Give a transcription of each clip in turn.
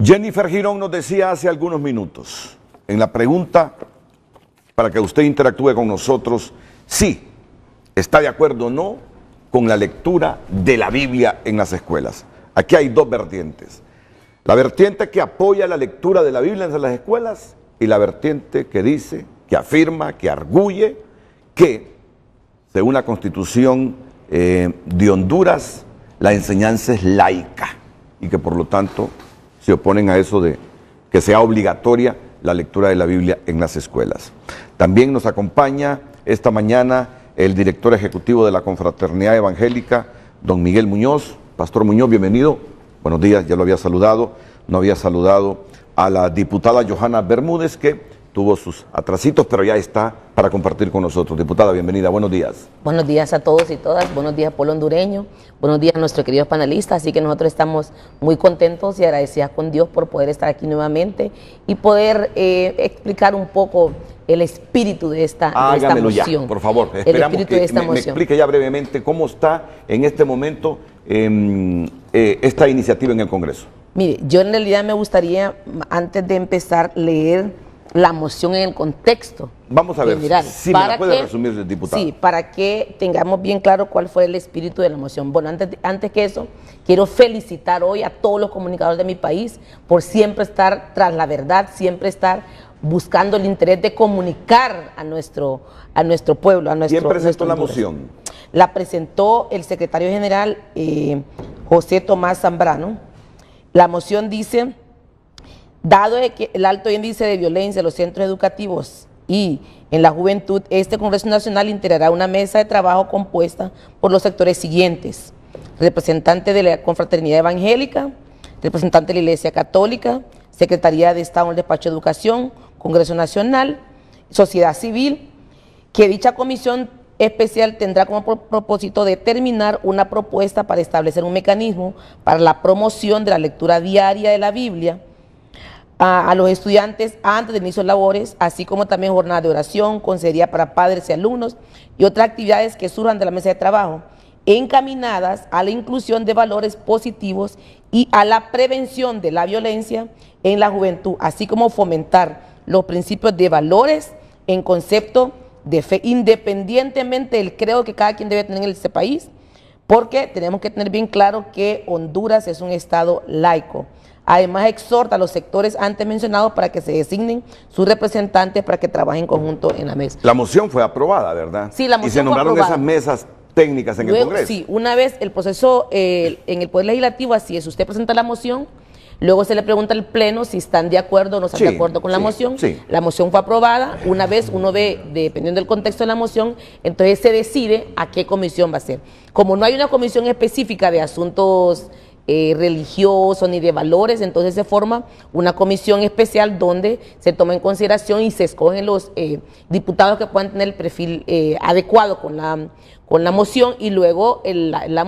Jennifer Girón nos decía hace algunos minutos, en la pregunta para que usted interactúe con nosotros, sí, está de acuerdo o no con la lectura de la Biblia en las escuelas. Aquí hay dos vertientes. La vertiente que apoya la lectura de la Biblia en las escuelas y la vertiente que dice, que afirma, que arguye que, según la Constitución de Honduras, la enseñanza es laica y que por lo tanto se oponen a eso de que sea obligatoria la lectura de la Biblia en las escuelas. También nos acompaña esta mañana el director ejecutivo de la Confraternidad Evangélica, don Miguel Muñoz. Pastor Muñoz, bienvenido. Buenos días, ya lo había saludado. No había saludado a la diputada Johanna Bermúdez, que tuvo sus atrasitos, pero ya está para compartir con nosotros. Diputada, bienvenida, buenos días. Buenos días a todos y todas, buenos días pueblo hondureño, buenos días a nuestros queridos panelistas, así que nosotros estamos muy contentos y agradecidas con Dios por poder estar aquí nuevamente y poder explicar un poco el espíritu de esta moción. Ya, por favor, esperamos que me explique ya brevemente cómo está en este momento esta iniciativa en el Congreso. Mire, yo en realidad me gustaría, antes de empezar, leer la moción en el contexto. Vamos a ver general, si me la puede resumir, diputada. Sí, para que tengamos bien claro cuál fue el espíritu de la moción. Bueno, antes que eso, quiero felicitar hoy a todos los comunicadores de mi país por siempre estar tras la verdad, siempre estar buscando el interés de comunicar a nuestro pueblo, a nuestro. ¿Quién presentó la moción? La presentó el secretario general José Tomás Zambrano. La moción dice: dado que el alto índice de violencia en los centros educativos y en la juventud, este Congreso Nacional integrará una mesa de trabajo compuesta por los sectores siguientes: representante de la Confraternidad Evangélica, representante de la Iglesia Católica, Secretaría de Estado en el Despacho de Educación, Congreso Nacional, sociedad civil, que dicha comisión especial tendrá como propósito determinar una propuesta para establecer un mecanismo para la promoción de la lectura diaria de la Biblia a los estudiantes antes del inicio de labores, así como también jornada de oración, consejería para padres y alumnos y otras actividades que surjan de la mesa de trabajo, encaminadas a la inclusión de valores positivos y a la prevención de la violencia en la juventud, así como fomentar los principios de valores en concepto de fe, independientemente del credo que cada quien debe tener en este país, porque tenemos que tener bien claro que Honduras es un estado laico. Además, exhorta a los sectores antes mencionados para que se designen sus representantes para que trabajen en conjunto en la mesa. La moción fue aprobada, ¿verdad? Sí, la moción y se nombraron esas mesas técnicas en el Congreso. Sí, una vez el proceso en el Poder Legislativo, así es, usted presenta la moción, luego se le pregunta al Pleno si están de acuerdo o no están de acuerdo con la moción. Sí. La moción fue aprobada, una vez uno ve, dependiendo del contexto de la moción, entonces se decide a qué comisión va a ser. Como no hay una comisión específica de asuntos religiosos ni de valores, entonces se forma una comisión especial donde se toma en consideración y se escogen los diputados que puedan tener el perfil adecuado con la moción, y luego la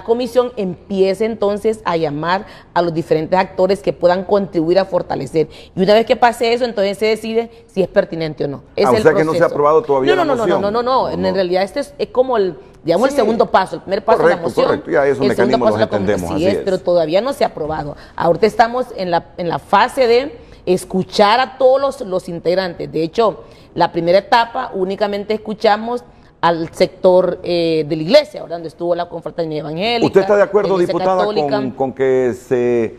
comisión empieza entonces a llamar a los diferentes actores que puedan contribuir a fortalecer. Y una vez que pase eso, entonces se decide si es pertinente o no. Es o sea que no se ha aprobado todavía la moción. No. En realidad este es como el segundo paso. El primer paso de la moción. Correcto, ya esos mecanismos los entendemos. Así es, pero todavía no se ha aprobado. Ahorita estamos en la fase de escuchar a todos los integrantes. De hecho, la primera etapa únicamente escuchamos al sector de la iglesia, donde estuvo la Confraternidad Evangélica. ¿Usted está de acuerdo, diputada, con que se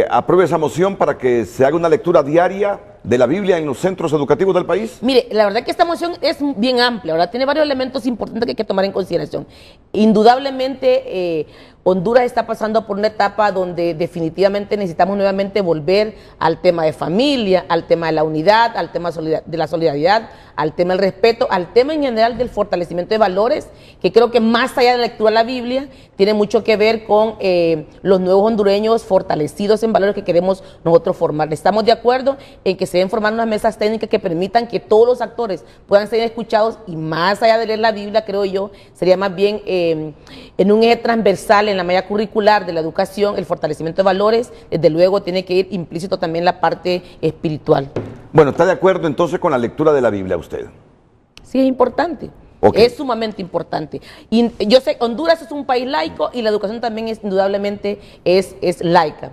apruebe esa moción para que se haga una lectura diaria de la Biblia en los centros educativos del país? Mire, la verdad que esta moción es bien amplia, ¿verdad? Tiene varios elementos importantes que hay que tomar en consideración. Indudablemente, Honduras está pasando por una etapa donde definitivamente necesitamos nuevamente volver al tema de familia, al tema de la unidad, al tema de la solidaridad, al tema del respeto, al tema en general del fortalecimiento de valores, que creo que más allá de la lectura de la Biblia, tiene mucho que ver con los nuevos hondureños fortalecidos en valores que queremos nosotros formar. Estamos de acuerdo en que se deben formar unas mesas técnicas que permitan que todos los actores puedan ser escuchados, y más allá de leer la Biblia, creo yo, sería más bien en un eje transversal en la malla curricular de la educación, el fortalecimiento de valores. Desde luego tiene que ir implícito también la parte espiritual. Bueno, ¿está de acuerdo entonces con la lectura de la Biblia usted? Sí, es importante. Ok. Es sumamente importante. Y yo sé, Honduras es un país laico y la educación también es, indudablemente es laica.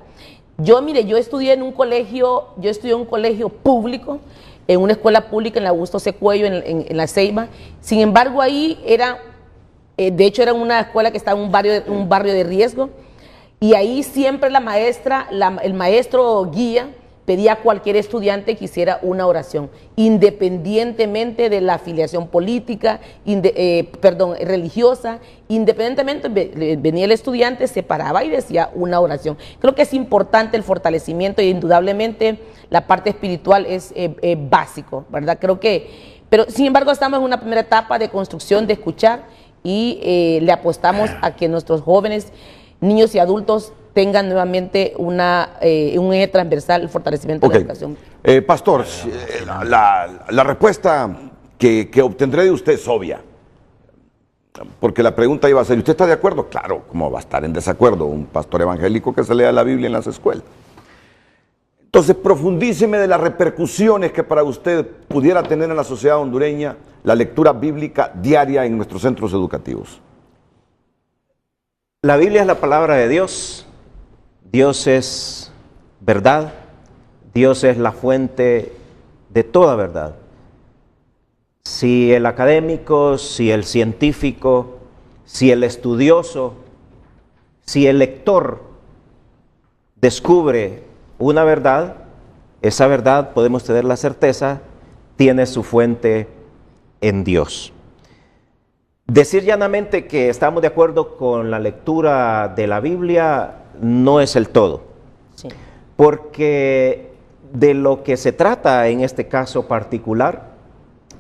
Mire, yo estudié en un colegio público, en una escuela pública en la Augusto C. Cuello, en La Ceiba. Sin embargo, ahí de hecho era una escuela que estaba en un barrio de riesgo, y ahí siempre la maestra, el maestro guía, pedía a cualquier estudiante que hiciera una oración, independientemente de la afiliación política, religiosa, independientemente, venía el estudiante, se paraba y decía una oración. Creo que es importante el fortalecimiento y indudablemente la parte espiritual es básico, ¿verdad? Pero sin embargo estamos en una primera etapa de construcción, de escuchar, y le apostamos a que nuestros jóvenes, niños y adultos tengan nuevamente un eje transversal, el fortalecimiento de la educación. Pastor, la respuesta que obtendré de usted es obvia, porque la pregunta iba a ser, ¿usted está de acuerdo? Claro, ¿cómo va a estar en desacuerdo un pastor evangélico que se lea la Biblia en las escuelas? Entonces, profundíceme de las repercusiones que para usted pudiera tener en la sociedad hondureña la lectura bíblica diaria en nuestros centros educativos. La Biblia es la palabra de Dios. Dios es verdad, Dios es la fuente de toda verdad. Si el académico, si el científico, si el estudioso, si el lector descubre una verdad, esa verdad, podemos tener la certeza, tiene su fuente en Dios. Decir llanamente que estamos de acuerdo con la lectura de la Biblia no es el todo, sí, porque de lo que se trata en este caso particular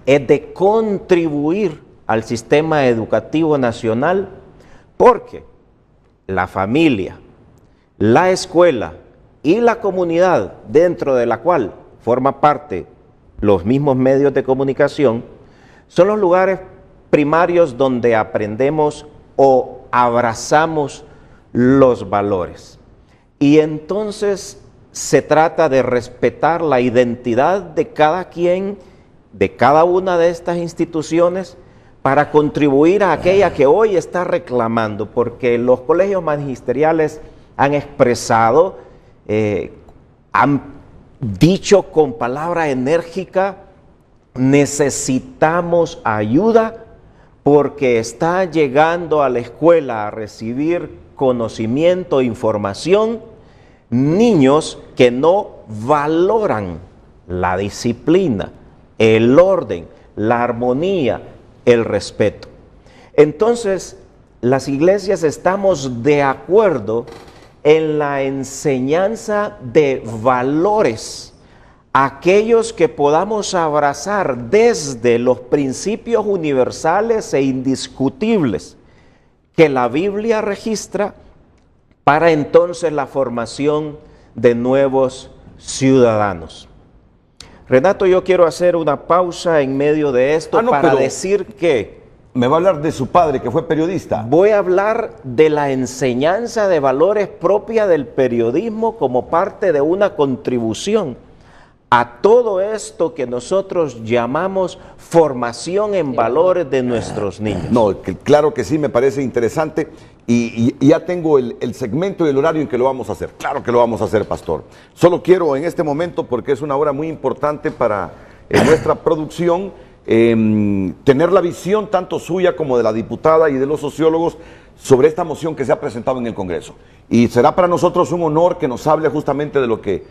es de contribuir al sistema educativo nacional, porque la familia, la escuela y la comunidad dentro de la cual forma parte los mismos medios de comunicación son los lugares primarios donde aprendemos o abrazamos los valores. Y entonces se trata de respetar la identidad de cada quien, de cada una de estas instituciones, para contribuir a aquella que hoy está reclamando, porque los colegios magisteriales han expresado, han dicho con palabra enérgica, necesitamos ayuda porque está llegando a la escuela a recibir conocimiento, información, niños que no valoran la disciplina, el orden, la armonía, el respeto. Entonces, las iglesias estamos de acuerdo en la enseñanza de valores, aquellos que podamos abrazar desde los principios universales e indiscutibles que la Biblia registra para entonces la formación de nuevos ciudadanos. Renato, yo quiero hacer una pausa en medio de esto para decir que... Me va a hablar de su padre, que fue periodista. Voy a hablar de la enseñanza de valores propia del periodismo como parte de una contribución a todo esto que nosotros llamamos formación en valores de nuestros niños. No, claro que sí, me parece interesante y ya tengo el segmento y el horario en que lo vamos a hacer. Claro que lo vamos a hacer, pastor. Solo quiero en este momento, porque es una hora muy importante para nuestra producción, tener la visión tanto suya como de la diputada y de los sociólogos sobre esta moción que se ha presentado en el Congreso. Y será para nosotros un honor que nos hable justamente de lo que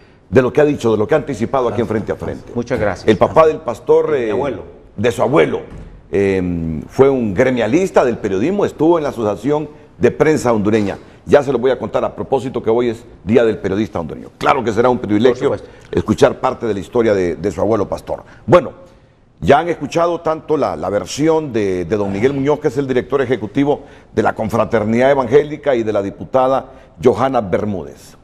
ha dicho, de lo que ha anticipado aquí en Frente a Frente. Muchas gracias. El papá del pastor, de su abuelo, fue un gremialista del periodismo, estuvo en la Asociación de Prensa Hondureña. Ya se lo voy a contar a propósito que hoy es Día del Periodista Hondureño. Claro que será un privilegio escuchar parte de la historia de su abuelo pastor. Bueno, ya han escuchado tanto la versión de don Miguel Muñoz, que es el director ejecutivo de la Confraternidad Evangélica, y de la diputada Johanna Bermúdez.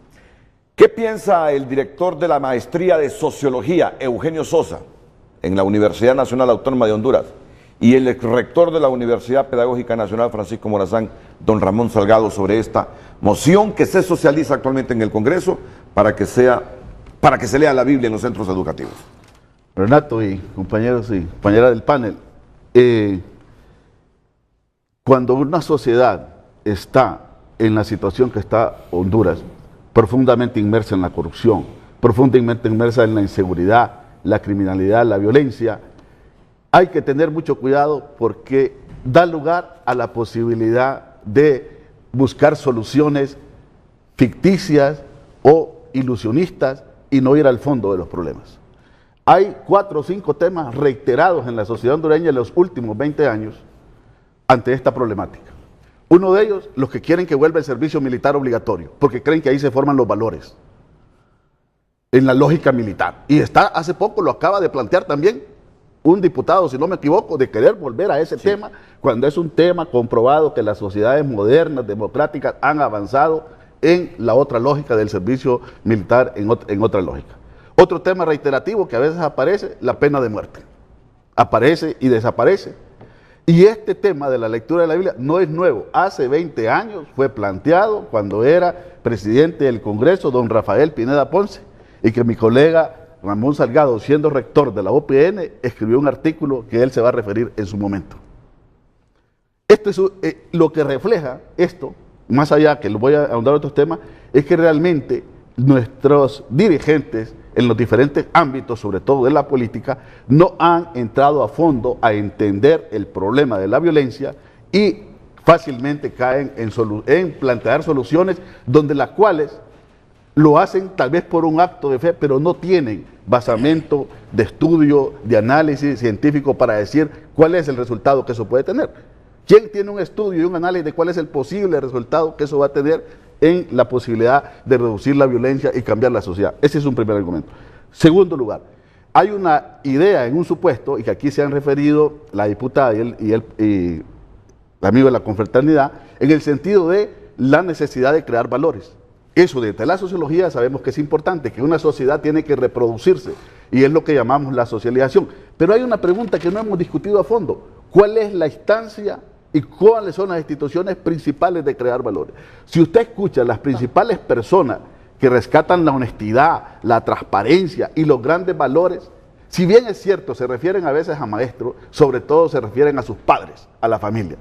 ¿Qué piensa el director de la Maestría de Sociología, Eugenio Sosa, en la Universidad Nacional Autónoma de Honduras, y el rector de la Universidad Pedagógica Nacional, Francisco Morazán, don Ramón Salgado, sobre esta moción que se socializa actualmente en el Congreso para que se lea la Biblia en los centros educativos? Renato y compañeros y compañeras del panel, Cuando una sociedad está en la situación que está Honduras, profundamente inmersa en la corrupción, profundamente inmersa en la inseguridad, la criminalidad, la violencia, hay que tener mucho cuidado porque da lugar a la posibilidad de buscar soluciones ficticias o ilusionistas y no ir al fondo de los problemas. Hay 4 o 5 temas reiterados en la sociedad hondureña en los últimos 20 años ante esta problemática. Uno de ellos, los que quieren que vuelva el servicio militar obligatorio, porque creen que ahí se forman los valores, en la lógica militar. Y hace poco lo acaba de plantear también un diputado, si no me equivoco, de querer volver a ese tema, cuando es un tema comprobado que las sociedades modernas, democráticas, han avanzado en la otra lógica del servicio militar, en otra lógica. Otro tema reiterativo que a veces aparece, la pena de muerte. Aparece y desaparece. Y este tema de la lectura de la Biblia no es nuevo. Hace 20 años fue planteado cuando era presidente del Congreso, don Rafael Pineda Ponce, y que mi colega Ramón Salgado, siendo rector de la OPN, escribió un artículo que él se va a referir en su momento. Esto es lo que refleja esto, más allá que lo voy a ahondar en otros temas, es que realmente nuestros dirigentes en los diferentes ámbitos, sobre todo de la política, no han entrado a fondo a entender el problema de la violencia y fácilmente caen en plantear soluciones donde las cuales lo hacen tal vez por un acto de fe, pero no tienen basamento de estudio, de análisis científico para decir cuál es el resultado que eso puede tener. ¿Quién tiene un estudio y un análisis de cuál es el posible resultado que eso va a tener en la posibilidad de reducir la violencia y cambiar la sociedad? Ese es un primer argumento. Segundo lugar, hay una idea en un supuesto, y que aquí se han referido la diputada y el amigo de la confraternidad, en el sentido de la necesidad de crear valores. Eso desde la sociología sabemos que es importante, que una sociedad tiene que reproducirse, y es lo que llamamos la socialización. Pero hay una pregunta que no hemos discutido a fondo. ¿Cuál es la instancia y cuáles son las instituciones principales de crear valores? Si usted escucha las principales personas que rescatan la honestidad, la transparencia y los grandes valores, si bien es cierto, se refieren a veces a maestros, sobre todo se refieren a sus padres, a la familia.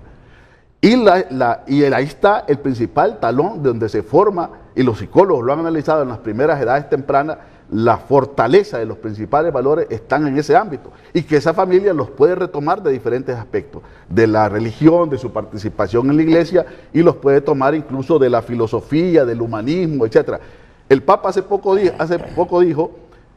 Y ahí está el principal talón de donde se forma, y los psicólogos lo han analizado en las primeras edades tempranas, la fortaleza de los principales valores están en ese ámbito, y que esa familia los puede retomar de diferentes aspectos, de la religión, de su participación en la iglesia, y los puede tomar incluso de la filosofía, del humanismo, etc. El Papa hace poco dijo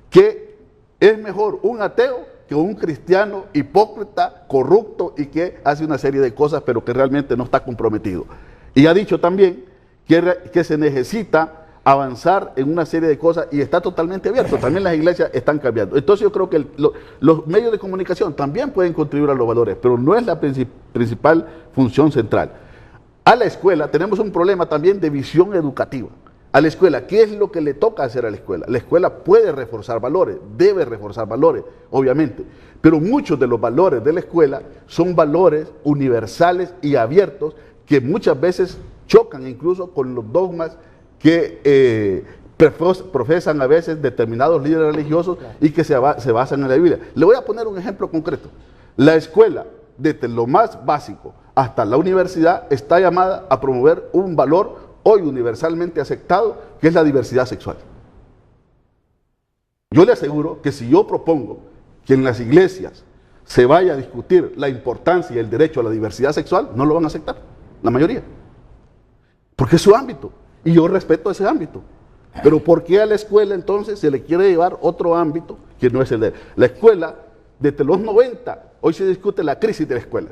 que es mejor un ateo que un cristiano hipócrita, corrupto y que hace una serie de cosas pero que realmente no está comprometido. Y ha dicho también que se necesita avanzar en una serie de cosas y está totalmente abierto. También las iglesias están cambiando. Entonces yo creo que los medios de comunicación también pueden contribuir a los valores, pero no es la principal función central. A la escuela tenemos un problema también de visión educativa. A la escuela, ¿qué es lo que le toca hacer a la escuela? La escuela puede reforzar valores, debe reforzar valores, obviamente, pero muchos de los valores de la escuela son valores universales y abiertos que muchas veces chocan incluso con los dogmas que profesan a veces determinados líderes religiosos y que se basan en la Biblia. Le voy a poner un ejemplo concreto. La escuela, desde lo más básico hasta la universidad, está llamada a promover un valor hoy universalmente aceptado, que es la diversidad sexual. Yo le aseguro que si yo propongo que en las iglesias se vaya a discutir la importancia y el derecho a la diversidad sexual, no lo van a aceptar, la mayoría. Porque es su ámbito, y yo respeto ese ámbito. Pero ¿por qué a la escuela entonces se le quiere llevar otro ámbito que no es el de la escuela? Desde los 90, hoy se discute la crisis de la escuela,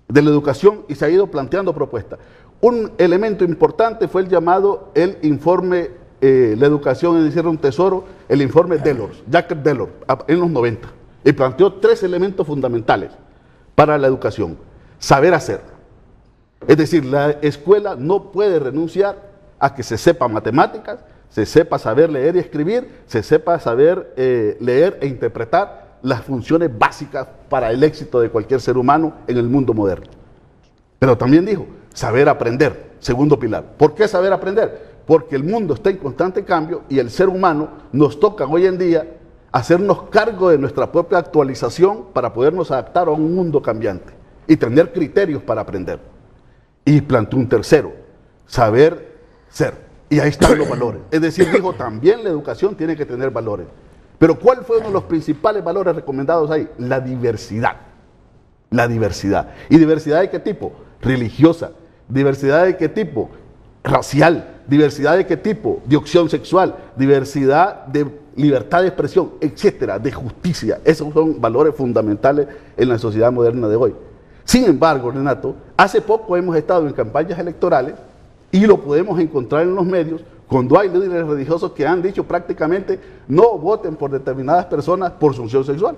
de la educación, y se ha ido planteando propuestas. Un elemento importante fue el llamado el informe, la educación en encierra un tesoro, el informe Delors, Jacques Delors, en los 90. Y planteó 3 elementos fundamentales para la educación. Saber hacer. Es decir, la escuela no puede renunciar a que se sepa matemáticas, se sepa saber leer y escribir, se sepa saber leer e interpretar las funciones básicas para el éxito de cualquier ser humano en el mundo moderno. Pero también dijo, saber aprender, segundo pilar. ¿Por qué saber aprender? Porque el mundo está en constante cambio y el ser humano nos toca hoy en día hacernos cargo de nuestra propia actualización para podernos adaptar a un mundo cambiante. y tener criterios para aprender. Y planteó un tercero, saber ser. Y ahí están los valores. Es decir, dijo, también la educación tiene que tener valores. Pero ¿cuál fue uno de los principales valores recomendados ahí? La diversidad. La diversidad. ¿Y diversidad de qué tipo? Religiosa. ¿Diversidad de qué tipo? Racial. ¿Diversidad de qué tipo? De opción sexual. Diversidad de libertad de expresión, etcétera, de justicia. Esos son valores fundamentales en la sociedad moderna de hoy. Sin embargo, Renato, hace poco hemos estado en campañas electorales y lo podemos encontrar en los medios cuando hay líderes religiosos que han dicho prácticamente no voten por determinadas personas por su opción sexual.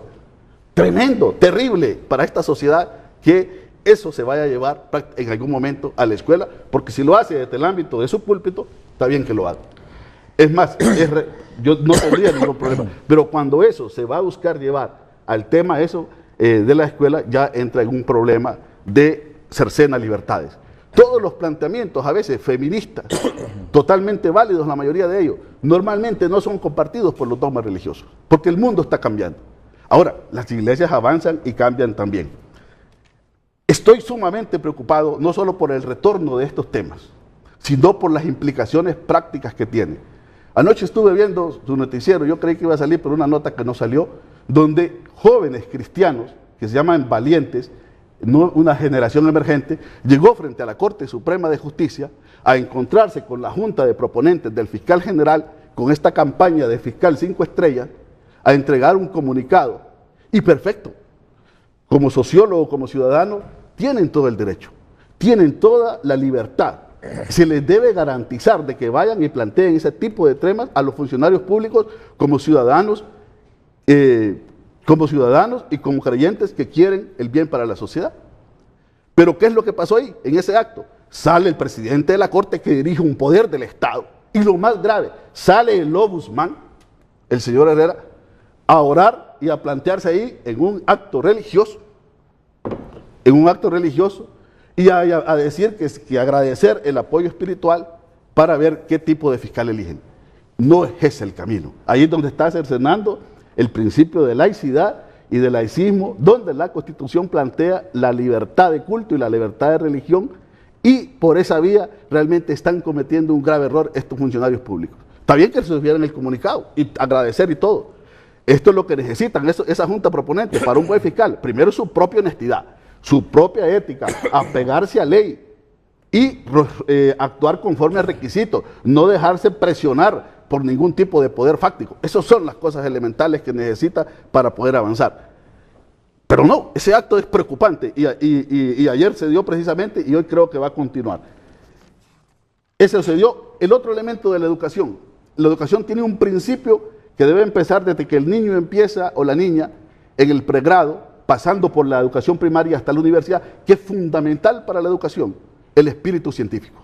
Tremendo, terrible para esta sociedad que eso se vaya a llevar en algún momento a la escuela, porque si lo hace desde el ámbito de su púlpito, está bien que lo haga. Es más, yo no tendría ningún problema, pero cuando eso se va a buscar llevar al tema eso de la escuela, ya entra en un problema de cercena libertades. Todos los planteamientos, a veces feministas, totalmente válidos, la mayoría de ellos, normalmente no son compartidos por los dogmas religiosos, porque el mundo está cambiando. Ahora, las iglesias avanzan y cambian también. Estoy sumamente preocupado, no solo por el retorno de estos temas, sino por las implicaciones prácticas que tiene. Anoche estuve viendo su noticiero, yo creí que iba a salir por una nota que no salió, donde jóvenes cristianos, que se llaman valientes, una generación emergente, llegó frente a la Corte Suprema de Justicia a encontrarse con la Junta de Proponentes del Fiscal General, con esta campaña de Fiscal 5 Estrellas, a entregar un comunicado. Y perfecto, como sociólogo, como ciudadano, tienen todo el derecho, tienen toda la libertad. Se les debe garantizar de que vayan y planteen ese tipo de temas a los funcionarios públicos como ciudadanos y como creyentes que quieren el bien para la sociedad. Pero ¿qué es lo que pasó ahí? En ese acto sale el presidente de la Corte que dirige un poder del Estado. Y lo más grave, sale el ombudsman, el señor Herrera, a orar y a plantearse ahí en un acto religioso, y a decir que agradecer el apoyo espiritual para ver qué tipo de fiscal eligen. No es ese el camino. Ahí es donde está cercenando el principio de laicidad y de laicismo, donde la Constitución plantea la libertad de culto y la libertad de religión, y por esa vía realmente están cometiendo un grave error estos funcionarios públicos. Está bien que se subieran el comunicado y agradecer y todo. Esto es lo que necesitan esa junta proponente para un buen fiscal. Primero, su propia honestidad, su propia ética, apegarse a ley y actuar conforme a requisitos, no dejarse presionar por ningún tipo de poder fáctico. Esas son las cosas elementales que necesita para poder avanzar. Pero no, ese acto es preocupante y ayer se dio precisamente y hoy creo que va a continuar. Ese se dio. El otro elemento de la educación. La educación tiene un principio que debe empezar desde que el niño empieza o la niña en el pregrado, pasando por la educación primaria hasta la universidad, que es fundamental para la educación, el espíritu científico.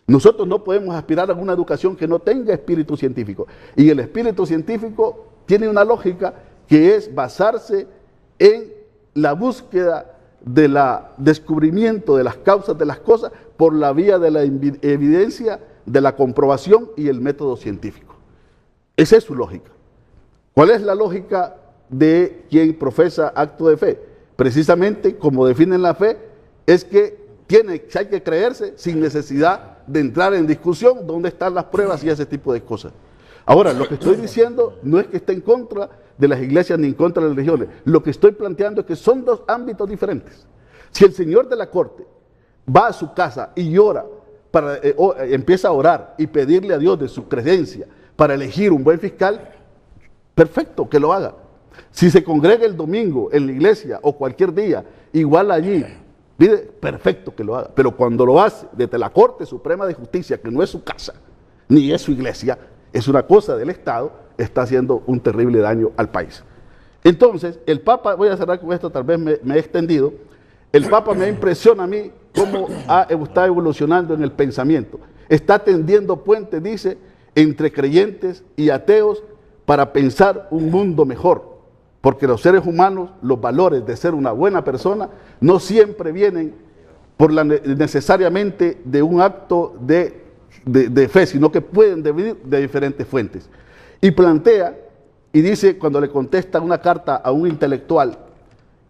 Nosotros no podemos aspirar a una educación que no tenga espíritu científico. Y el espíritu científico tiene una lógica que es basarse en la búsqueda del descubrimiento de las causas de las cosas por la vía de la evidencia, de la comprobación y el método científico. Esa es su lógica. ¿Cuál es la lógica de quien profesa acto de fe? Precisamente, como definen la fe, es que hay que creerse sin necesidad de entrar en discusión dónde están las pruebas y ese tipo de cosas. Ahora, lo que estoy diciendo no es que esté en contra de las iglesias ni en contra de las religiones. Lo que estoy planteando es que son dos ámbitos diferentes. Si el señor de la corte va a su casa y ora, empieza a orar y pedirle a Dios de su creencia para elegir un buen fiscal, perfecto, que lo haga. Si se congrega el domingo en la iglesia o cualquier día, igual allí, pide, perfecto que lo haga. Pero cuando lo hace desde la Corte Suprema de Justicia, que no es su casa, ni es su iglesia, es una cosa del Estado, está haciendo un terrible daño al país. Entonces, el Papa, voy a cerrar con esto, tal vez me he extendido, el Papa me impresiona a mí cómo está evolucionando en el pensamiento. Está tendiendo puentes, dice, entre creyentes y ateos para pensar un mundo mejor. Porque los seres humanos, los valores de ser una buena persona, no siempre vienen necesariamente de un acto de fe, sino que pueden venir de diferentes fuentes. Y plantea, y dice, cuando le contesta una carta a un intelectual,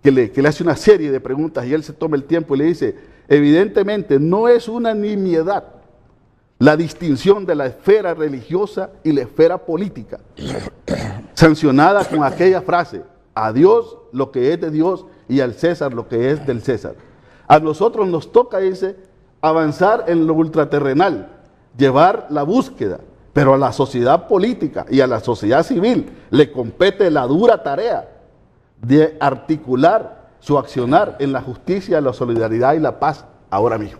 que le hace una serie de preguntas y él se toma el tiempo y le dice, evidentemente no es una nimiedad la distinción de la esfera religiosa y la esfera política, sancionada con aquella frase, a Dios lo que es de Dios y al César lo que es del César. A nosotros nos toca, dice, avanzar en lo ultraterrenal, llevar la búsqueda, pero a la sociedad política y a la sociedad civil le compete la dura tarea de articular su accionar en la justicia, la solidaridad y la paz ahora mismo.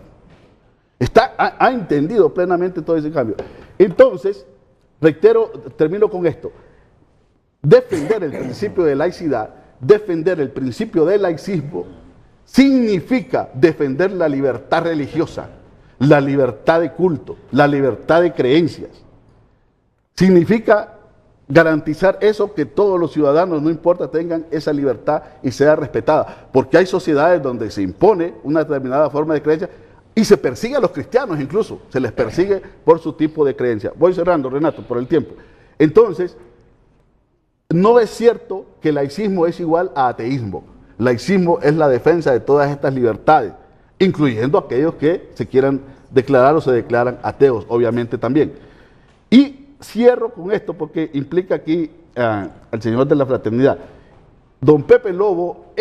Ha entendido plenamente todo ese cambio. Entonces, reitero, termino con esto. Defender el principio de laicidad, defender el principio del laicismo, significa defender la libertad religiosa, la libertad de culto, la libertad de creencias. Significa garantizar eso, que todos los ciudadanos, no importa, tengan esa libertad y sea respetada. Porque hay sociedades donde se impone una determinada forma de creencia y se persigue a los cristianos incluso, se les persigue por su tipo de creencia. Voy cerrando, Renato, por el tiempo. Entonces, no es cierto que el laicismo es igual a ateísmo. Laicismo es la defensa de todas estas libertades, incluyendo aquellos que se quieran declarar o se declaran ateos, obviamente también. Y cierro con esto porque implica aquí al señor de la fraternidad. Don Pepe Lobo,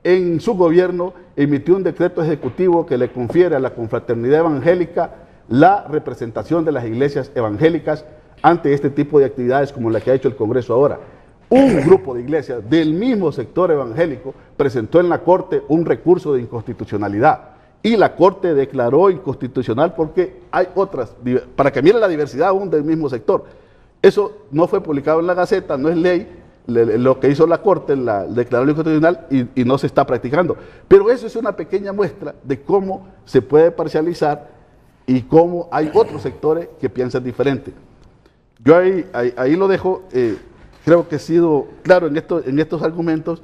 en su gobierno, emitió un decreto ejecutivo que le confiere a la confraternidad evangélica la representación de las iglesias evangélicas ante este tipo de actividades como la que ha hecho el Congreso ahora. Un grupo de iglesias del mismo sector evangélico presentó en la Corte un recurso de inconstitucionalidad y la Corte declaró inconstitucional porque hay otras, para que mire la diversidad aún del mismo sector. Eso no fue publicado en la Gaceta, no es ley, lo que hizo la Corte, la declaró inconstitucional y no se está practicando. Pero eso es una pequeña muestra de cómo se puede parcializar y cómo hay otros sectores que piensan diferente. Yo ahí lo dejo. Creo que he sido claro en estos argumentos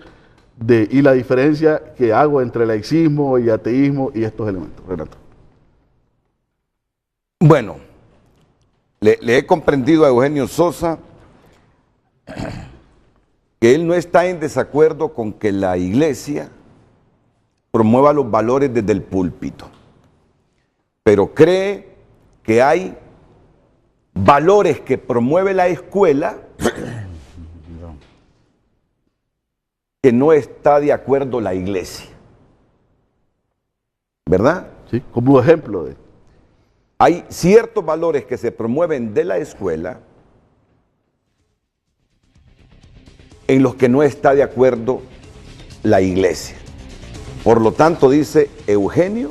y la diferencia que hago entre laicismo y ateísmo y estos elementos. Renato. Bueno, le he comprendido a Eugenio Sosa que él no está en desacuerdo con que la iglesia promueva los valores desde el púlpito, pero cree que hay valores que promueve la escuela que no está de acuerdo la iglesia, ¿verdad? Sí, como ejemplo de... Hay ciertos valores que se promueven de la escuela en los que no está de acuerdo la iglesia. Por lo tanto, dice Eugenio,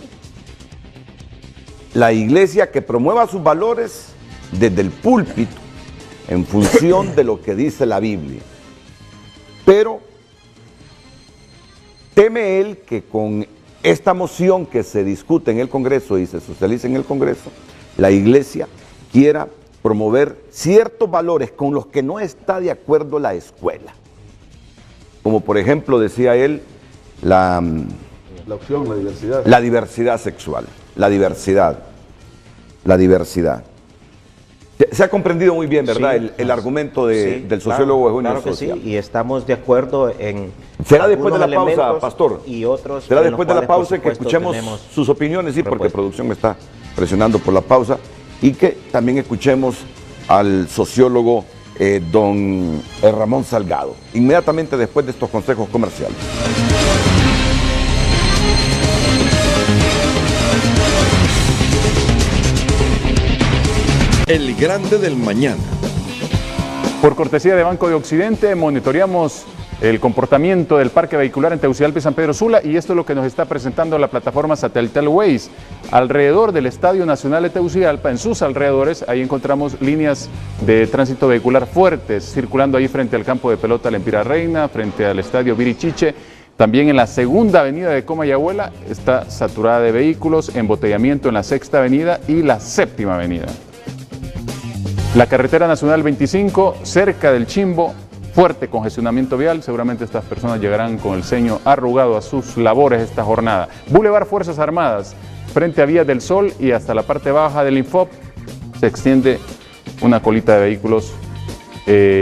la iglesia que promueva sus valores desde el púlpito en función de lo que dice la Biblia. Pero teme él que con esta moción que se discute en el Congreso y se socializa en el Congreso, la iglesia quiera promover ciertos valores con los que no está de acuerdo la escuela. Como por ejemplo, decía él, la opción, la diversidad. La diversidad sexual, la diversidad. Se ha comprendido muy bien, ¿verdad? Sí, el argumento del sociólogo Eugenio Sosa. Claro que sí, y estamos de acuerdo en... Será después de la pausa, Pastor. Y otros... Será después de la pausa que escuchemos sus opiniones, sí, porque producción me está presionando por la pausa, y que también escuchemos al sociólogo don Ramón Salgado, inmediatamente después de estos consejos comerciales. El Grande del Mañana. Por cortesía de Banco de Occidente, monitoreamos el comportamiento del parque vehicular en Tegucigalpa y San Pedro Sula, y esto es lo que nos está presentando la plataforma Satelital Waze. Alrededor del Estadio Nacional de Tegucigalpa, en sus alrededores, ahí encontramos líneas de tránsito vehicular fuertes, circulando ahí frente al campo de pelota Lempira Reina, frente al Estadio Virichiche. También en la segunda avenida de Comayagüela está saturada de vehículos, embotellamiento en la sexta avenida y la séptima avenida. La carretera nacional 25, cerca del Chimbo, fuerte congestionamiento vial. Seguramente estas personas llegarán con el ceño arrugado a sus labores esta jornada. Boulevard Fuerzas Armadas, frente a Vías del Sol y hasta la parte baja del Infop, se extiende una colita de vehículos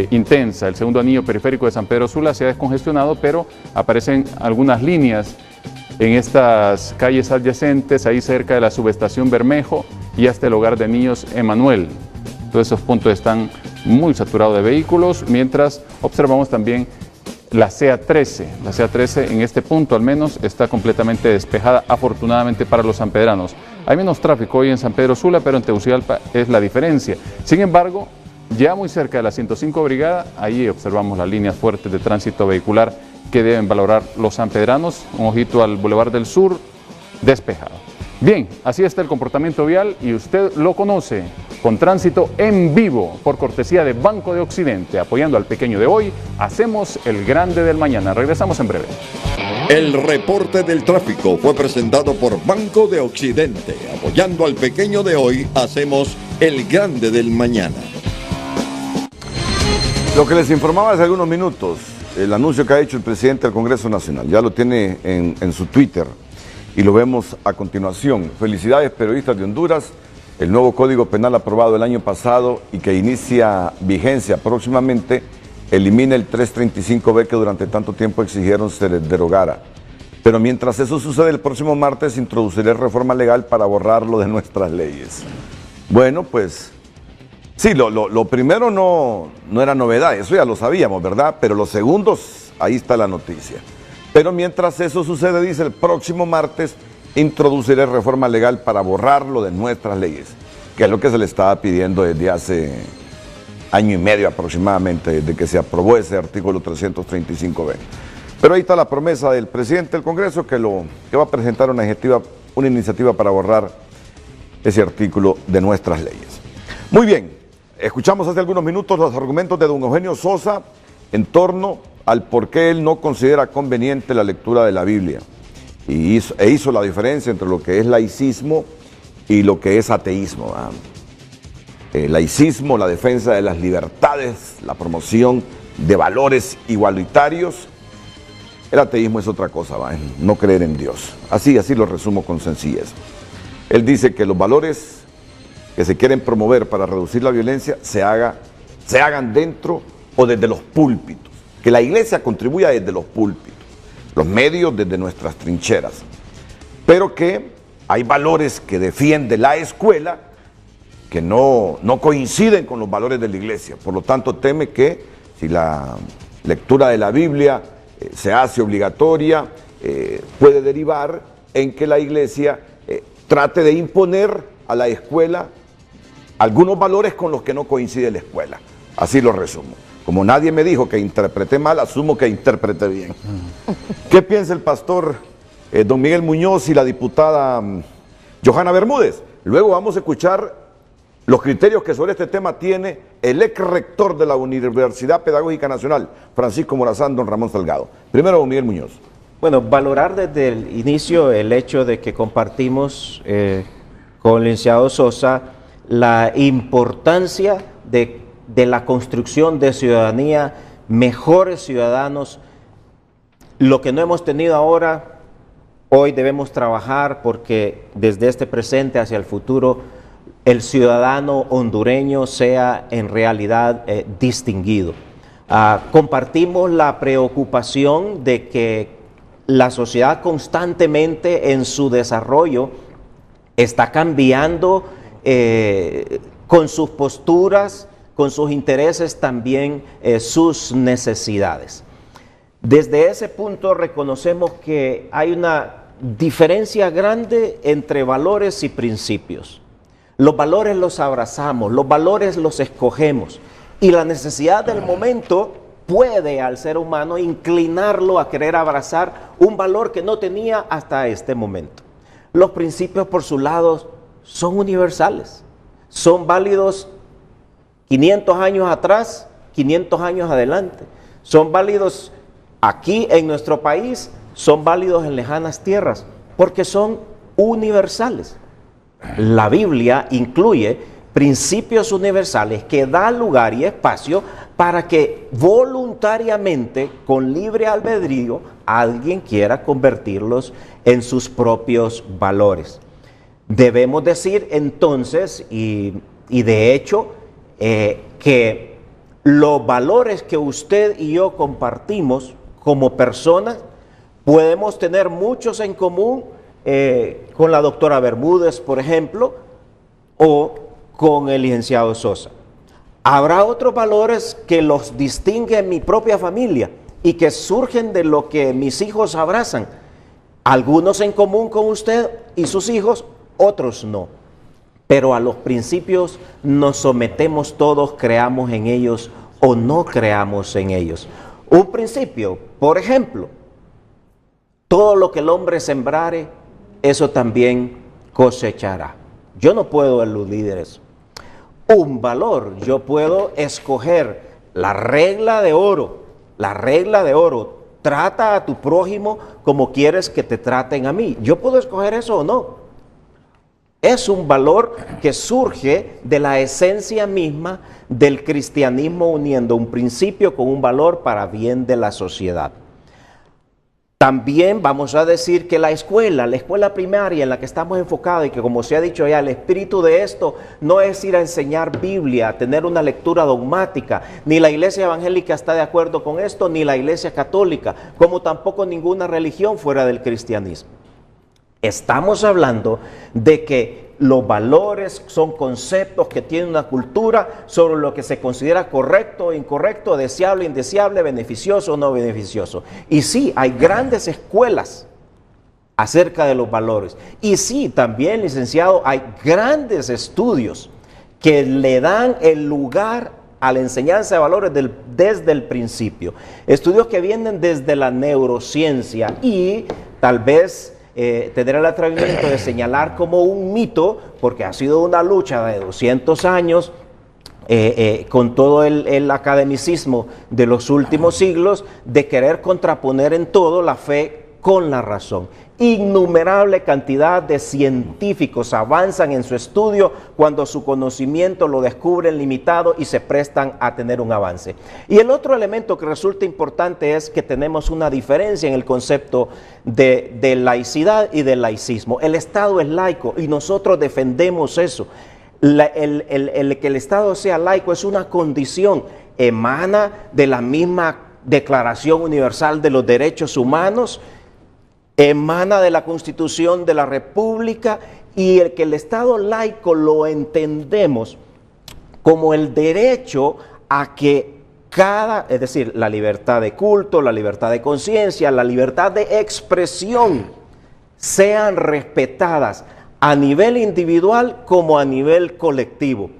intensa. El segundo anillo periférico de San Pedro Sula se ha descongestionado, pero aparecen algunas líneas en estas calles adyacentes, ahí cerca de la subestación Bermejo y hasta el hogar de niños Emanuel. Todos esos puntos están muy saturados de vehículos, mientras observamos también la CA13. La CA13 en este punto al menos está completamente despejada, afortunadamente para los sanpedranos. Hay menos tráfico hoy en San Pedro Sula, pero en Tegucigalpa es la diferencia. Sin embargo, ya muy cerca de la 105 Brigada, ahí observamos las líneas fuertes de tránsito vehicular que deben valorar los sanpedranos. Un ojito al Boulevard del Sur, despejado. Bien, así está el comportamiento vial y usted lo conoce con Tránsito en Vivo, por cortesía de Banco de Occidente. Apoyando al pequeño de hoy, hacemos el grande del mañana. Regresamos en breve. El reporte del tráfico fue presentado por Banco de Occidente. Apoyando al pequeño de hoy, hacemos el grande del mañana. Lo que les informaba hace algunos minutos, el anuncio que ha hecho el presidente del Congreso Nacional, ya lo tiene en su Twitter y lo vemos a continuación. Felicidades, periodistas de Honduras. El nuevo Código Penal aprobado el año pasado y que inicia vigencia próximamente elimina el 335B que durante tanto tiempo exigieron se les derogara. Pero mientras eso sucede, el próximo martes introduciré reforma legal para borrarlo de nuestras leyes. Bueno, pues sí, lo primero no era novedad, eso ya lo sabíamos, ¿verdad? Pero los segundos, ahí está la noticia. Pero mientras eso sucede, dice, el próximo martes introduciré reforma legal para borrarlo de nuestras leyes, que es lo que se le estaba pidiendo desde hace año y medio aproximadamente, desde que se aprobó ese artículo 335B. Pero ahí está la promesa del presidente del Congreso que va a presentar una iniciativa para borrar ese artículo de nuestras leyes. Muy bien, escuchamos hace algunos minutos los argumentos de don Eugenio Sosa en torno al por qué él no considera conveniente la lectura de la Biblia. E hizo la diferencia entre lo que es laicismo y lo que es ateísmo. Laicismo, la defensa de las libertades, la promoción de valores igualitarios. El ateísmo es otra cosa, no creer en Dios. Así lo resumo con sencillez. Él dice que los valores que se quieren promover para reducir la violencia se hagan dentro o desde los púlpitos. Que la iglesia contribuya desde los púlpitos, los medios desde nuestras trincheras. Pero que hay valores que defiende la escuela que no coinciden con los valores de la iglesia. Por lo tanto, teme que si la lectura de la Biblia se hace obligatoria, puede derivar en que la iglesia trate de imponer a la escuela algunos valores con los que no coincide la escuela. Así lo resumo. Como nadie me dijo que interpreté mal, asumo que interpreté bien. ¿Qué piensa el pastor don Miguel Muñoz y la diputada Johanna Bermúdez? Luego vamos a escuchar los criterios que sobre este tema tiene el ex rector de la Universidad Pedagógica Nacional, Francisco Morazán, don Ramón Salgado. Primero, don Miguel Muñoz. Bueno, valorar desde el inicio el hecho de que compartimos con el licenciado Sosa la importancia de la construcción de ciudadanía, mejores ciudadanos. Lo que no hemos tenido ahora, hoy debemos trabajar porque desde este presente hacia el futuro el ciudadano hondureño sea en realidad distinguido. Compartimos la preocupación de que la sociedad constantemente en su desarrollo está cambiando con sus posturas, con sus intereses, también sus necesidades. Desde ese punto reconocemos que hay una diferencia grande entre valores y principios. Los valores los abrazamos, los valores los escogemos y la necesidad del momento puede al ser humano inclinarlo a querer abrazar un valor que no tenía hasta este momento. Los principios por su lado son universales, son válidos 500 años atrás, 500 años adelante, son válidos aquí en nuestro país, son válidos en lejanas tierras, porque son universales. La Biblia incluye principios universales que dan lugar y espacio para que voluntariamente, con libre albedrío, alguien quiera convertirlos en sus propios valores. Debemos decir entonces, y de hecho, que los valores que usted y yo compartimos como personas, podemos tener muchos en común con la doctora Bermúdez, por ejemplo, o con el licenciado Sosa. Habrá otros valores que los distinguen en mi propia familia y que surgen de lo que mis hijos abrazan. Algunos en común con usted y sus hijos, otros no. Pero a los principios nos sometemos todos, creamos en ellos o no creamos en ellos. Un principio, por ejemplo, todo lo que el hombre sembrare, eso también cosechará. Yo no puedo eludir eso. Un valor, yo puedo escoger la regla de oro. La regla de oro, trata a tu prójimo como quieres que te traten a mí. Yo puedo escoger eso o no. Es un valor que surge de la esencia misma del cristianismo, uniendo un principio con un valor para bien de la sociedad. También vamos a decir que la escuela primaria en la que estamos enfocados, y que como se ha dicho ya, el espíritu de esto no es ir a enseñar Biblia, a tener una lectura dogmática. Ni la iglesia evangélica está de acuerdo con esto, ni la iglesia católica, como tampoco ninguna religión fuera del cristianismo. Estamos hablando de que los valores son conceptos que tienen una cultura sobre lo que se considera correcto o incorrecto, deseable o indeseable, beneficioso o no beneficioso. Y sí, hay grandes escuelas acerca de los valores. Y sí, también, licenciado, hay grandes estudios que le dan el lugar a la enseñanza de valores desde el principio. Estudios que vienen desde la neurociencia y tal vez tener el atrevimiento de señalar como un mito, porque ha sido una lucha de 200 años con todo el academicismo de los últimos siglos, de querer contraponer en todo la fe con la razón. Innumerable cantidad de científicos avanzan en su estudio cuando su conocimiento lo descubren limitado y se prestan a tener un avance. Y el otro elemento que resulta importante es que tenemos una diferencia en el concepto de laicidad y de laicismo. El Estado es laico y nosotros defendemos eso. Que el Estado sea laico es una condición, emana de la misma Declaración Universal de los Derechos Humanos, emana de la Constitución de la República, y que el Estado laico lo entendemos como el derecho a que es decir, la libertad de culto, la libertad de conciencia, la libertad de expresión sean respetadas a nivel individual como a nivel colectivo.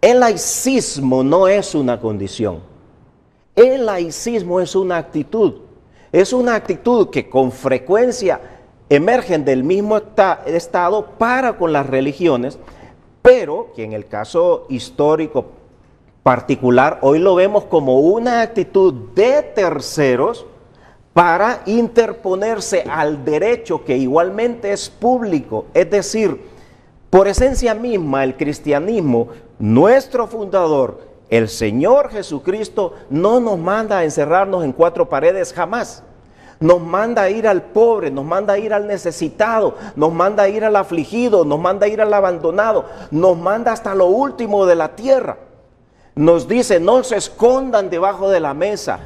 El laicismo no es una condición, el laicismo es una actitud. Es una actitud que con frecuencia emergen del mismo Estado para con las religiones, pero que en el caso histórico particular hoy lo vemos como una actitud de terceros para interponerse al derecho que igualmente es público. Es decir, por esencia misma el cristianismo, nuestro fundador, el Señor Jesucristo, no nos manda a encerrarnos en cuatro paredes jamás. Nos manda a ir al pobre, nos manda a ir al necesitado, nos manda a ir al afligido, nos manda a ir al abandonado, nos manda hasta lo último de la tierra. Nos dice, no se escondan debajo de la mesa,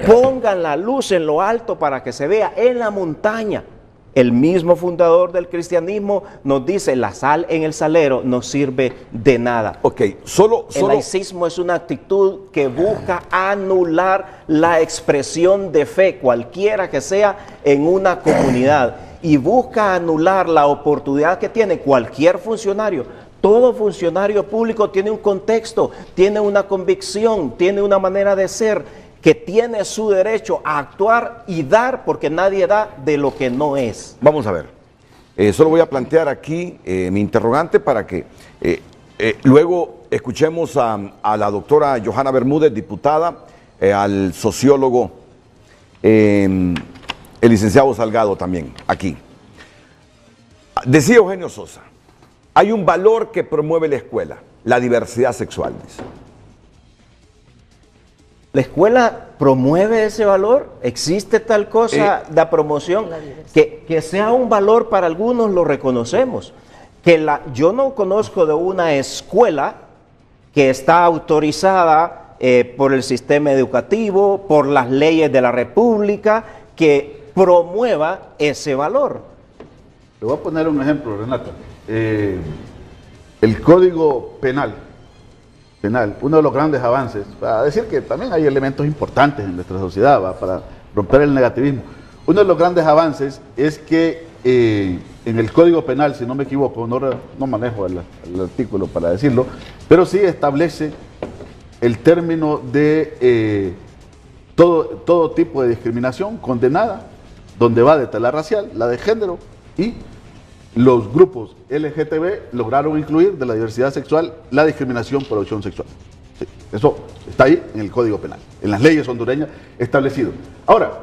pongan la luz en lo alto para que se vea en la montaña. El mismo fundador del cristianismo nos dice, la sal en el salero no sirve de nada. Ok, El laicismo es una actitud que busca anular la expresión de fe, cualquiera que sea, en una comunidad, y busca anular la oportunidad que tiene cualquier funcionario. Todo funcionario público tiene un contexto, tiene una convicción, tiene una manera de ser, que tiene su derecho a actuar y dar, porque nadie da de lo que no es. Vamos a ver, solo voy a plantear aquí mi interrogante para que luego escuchemos a la doctora Johanna Bermúdez, diputada, al sociólogo, el licenciado Salgado también, aquí. Decía Eugenio Sosa, hay un valor que promueve la escuela, la diversidad sexual, dice. ¿La escuela promueve ese valor? ¿Existe tal cosa, la promoción? Que sea un valor para algunos, lo reconocemos. Yo no conozco de una escuela que está autorizada por el sistema educativo, por las leyes de la República, que promueva ese valor. Le voy a poner un ejemplo, Renata. El Código Penal, uno de los grandes avances, para decir que también hay elementos importantes en nuestra sociedad, ¿va? Para romper el negativismo. Uno de los grandes avances es que en el Código Penal, si no me equivoco, no manejo el artículo para decirlo, pero sí establece el término de todo tipo de discriminación condenada, donde va desde la racial, la de género, y los grupos LGTB lograron incluir de la diversidad sexual la discriminación por opción sexual. Sí, eso está ahí en el Código Penal, en las leyes hondureñas establecido. Ahora,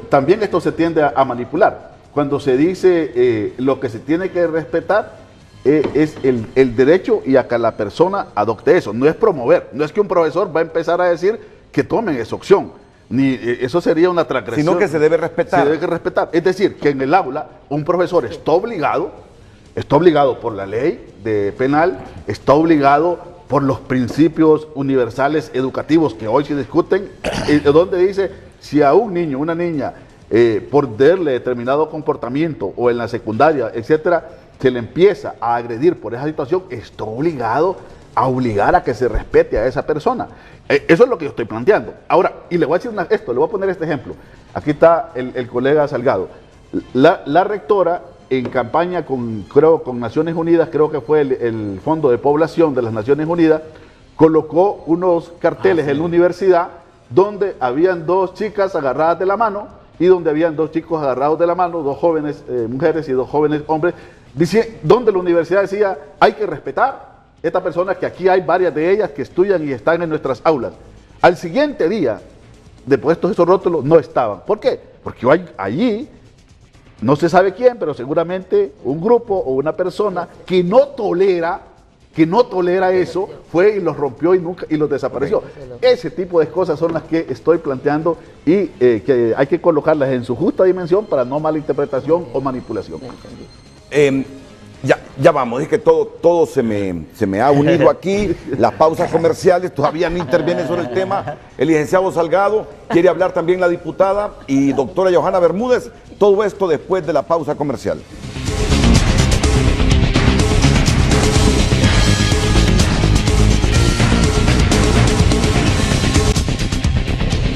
también esto se tiende a manipular. Cuando se dice lo que se tiene que respetar es el derecho y a que la persona adopte eso. No es promover, no es que un profesor va a empezar a decir que tomen esa opción. Ni eso sería una transgresión. Sino que se debe respetar. Se debe respetar. Es decir, que en el aula un profesor está obligado por la ley penal, está obligado por los principios universales educativos que hoy se discuten, donde dice, si a un niño, una niña, por darle determinado comportamiento o en la secundaria, etcétera, se le empieza a agredir por esa situación, está obligado a obligar a que se respete a esa persona. Eso es lo que yo estoy planteando. Ahora, y le voy a decir le voy a poner este ejemplo. Aquí está el colega Salgado. La rectora, en campaña con Naciones Unidas, creo que fue el Fondo de Población de las Naciones Unidas, colocó unos carteles en la universidad donde habían dos chicas agarradas de la mano y donde habían dos chicos agarrados de la mano, dos jóvenes mujeres y dos jóvenes hombres, donde la universidad decía, hay que respetar esta persona, que aquí hay varias de ellas que estudian y están en nuestras aulas. Al siguiente día, de puestos esos rótulos, no estaban. ¿Por qué? Porque allí, no se sabe quién, pero seguramente un grupo o una persona que no tolera eso, fue y los rompió y los desapareció. Ese tipo de cosas son las que estoy planteando y que hay que colocarlas en su justa dimensión para no malinterpretación o manipulación. Ya vamos, es que todo se me ha unido aquí, las pausas comerciales, todavía no interviene sobre el tema. El licenciado Salgado, quiere hablar también la diputada y doctora Johanna Bermúdez, todo esto después de la pausa comercial.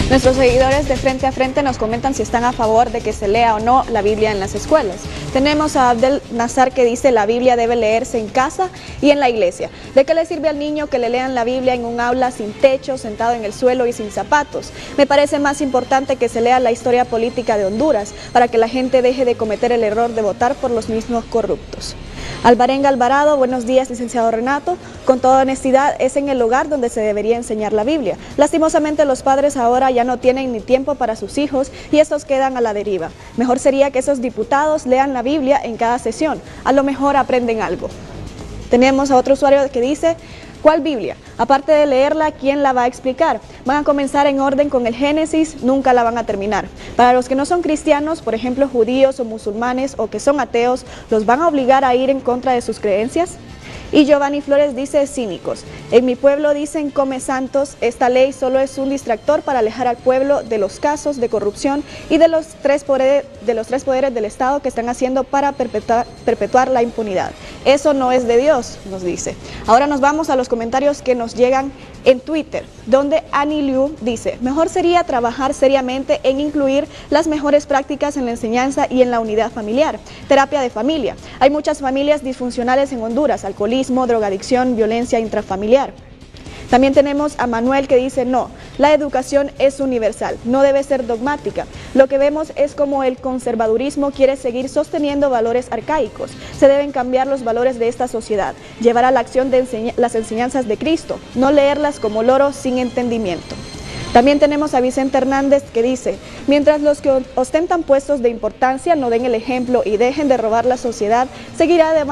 Nuestros seguidores de Frente a Frente nos comentan si están a favor de que se lea o no la Biblia en las escuelas. Tenemos a Abdel Nazar que dice la Biblia debe leerse en casa y en la iglesia. ¿De qué le sirve al niño que le lean la Biblia en un aula sin techo, sentado en el suelo y sin zapatos? Me parece más importante que se lea la historia política de Honduras para que la gente deje de cometer el error de votar por los mismos corruptos. Alvarenga Alvarado, buenos días, licenciado Renato. Con toda honestidad, es en el hogar donde se debería enseñar la Biblia. Lastimosamente, los padres ahora ya no tienen ni tiempo para sus hijos y estos quedan a la deriva. Mejor sería que esos diputados lean la Biblia en cada sesión. A lo mejor aprenden algo. Tenemos a otro usuario que dice, ¿cuál Biblia? Aparte de leerla, ¿quién la va a explicar? Van a comenzar en orden con el Génesis, nunca la van a terminar. Para los que no son cristianos, por ejemplo judíos o musulmanes o que son ateos, ¿los van a obligar a ir en contra de sus creencias? Y Giovanni Flores dice, cínicos. En mi pueblo dicen come santos, esta ley solo es un distractor para alejar al pueblo de los casos de corrupción y de los tres poderes del Estado que están haciendo para perpetuar la impunidad. Eso no es de Dios, nos dice. Ahora nos vamos a los comentarios que nos llegan en Twitter, donde Annie Liu dice, mejor sería trabajar seriamente en incluir las mejores prácticas en la enseñanza y en la unidad familiar, terapia de familia. Hay muchas familias disfuncionales en Honduras, alcoholismo, drogadicción, violencia intrafamiliar. También tenemos a Manuel que dice, no, la educación es universal, no debe ser dogmática. Lo que vemos es como el conservadurismo quiere seguir sosteniendo valores arcaicos. Se deben cambiar los valores de esta sociedad, llevar a la acción las enseñanzas de Cristo, no leerlas como loros sin entendimiento. También tenemos a Vicente Hernández que dice, mientras los que ostentan puestos de importancia no den el ejemplo y dejen de robar la sociedad, seguirá de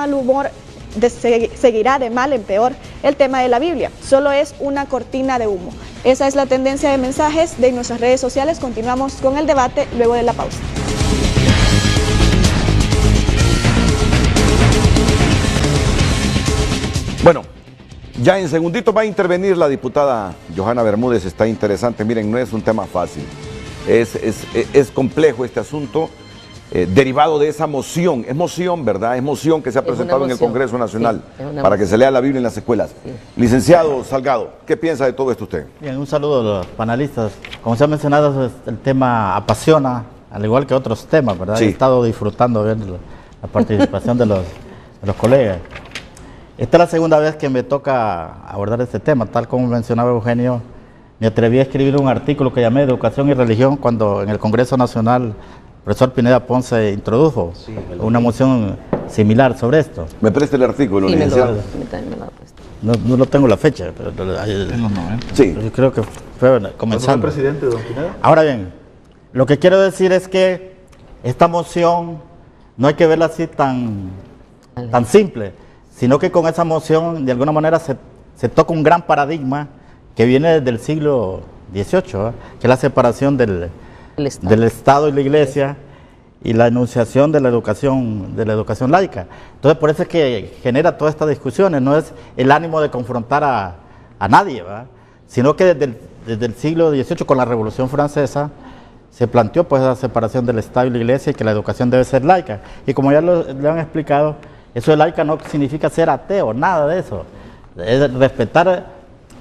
mal en peor el tema de la Biblia. Solo es una cortina de humo. Esa es la tendencia de mensajes de nuestras redes sociales. Continuamos con el debate luego de la pausa. Bueno, Ya en segundito va a intervenir la diputada Johanna Bermúdez, está interesante. Miren, no es un tema fácil, es complejo este asunto, derivado de esa moción. Es moción, ¿verdad? Es moción que se ha presentado en el Congreso Nacional para que se lea la Biblia en las escuelas. Sí. Licenciado Salgado, ¿qué piensa de todo esto usted? Bien, un saludo a los panelistas. Como se ha mencionado, el tema apasiona, al igual que otros temas, ¿verdad? Sí. He estado disfrutando viendo la participación de los colegas. Esta es la segunda vez que me toca abordar este tema. Tal como mencionaba Eugenio, me atreví a escribir un artículo que llamé Educación y Religión cuando en el Congreso Nacional el profesor Pineda Ponce introdujo una moción similar sobre esto. ¿Me presta el artículo, licenciado? No lo tengo la fecha, pero sí. Yo creo que fue comenzando. ¿Fue presidente, don Pineda? Ahora bien, lo que quiero decir es que esta moción no hay que verla así tan simple, sino que con esa moción de alguna manera se toca un gran paradigma que viene desde el siglo XVIII, que es la separación del Estado y la Iglesia y la enunciación de la educación laica. Entonces por eso es que genera todas estas discusiones, no es el ánimo de confrontar a nadie, ¿verdad? Sino que desde el siglo XVIII con la Revolución Francesa se planteó pues la separación del Estado y la Iglesia y que la educación debe ser laica. Y como ya le han explicado, eso de laica no significa ser ateo, nada de eso. Es respetar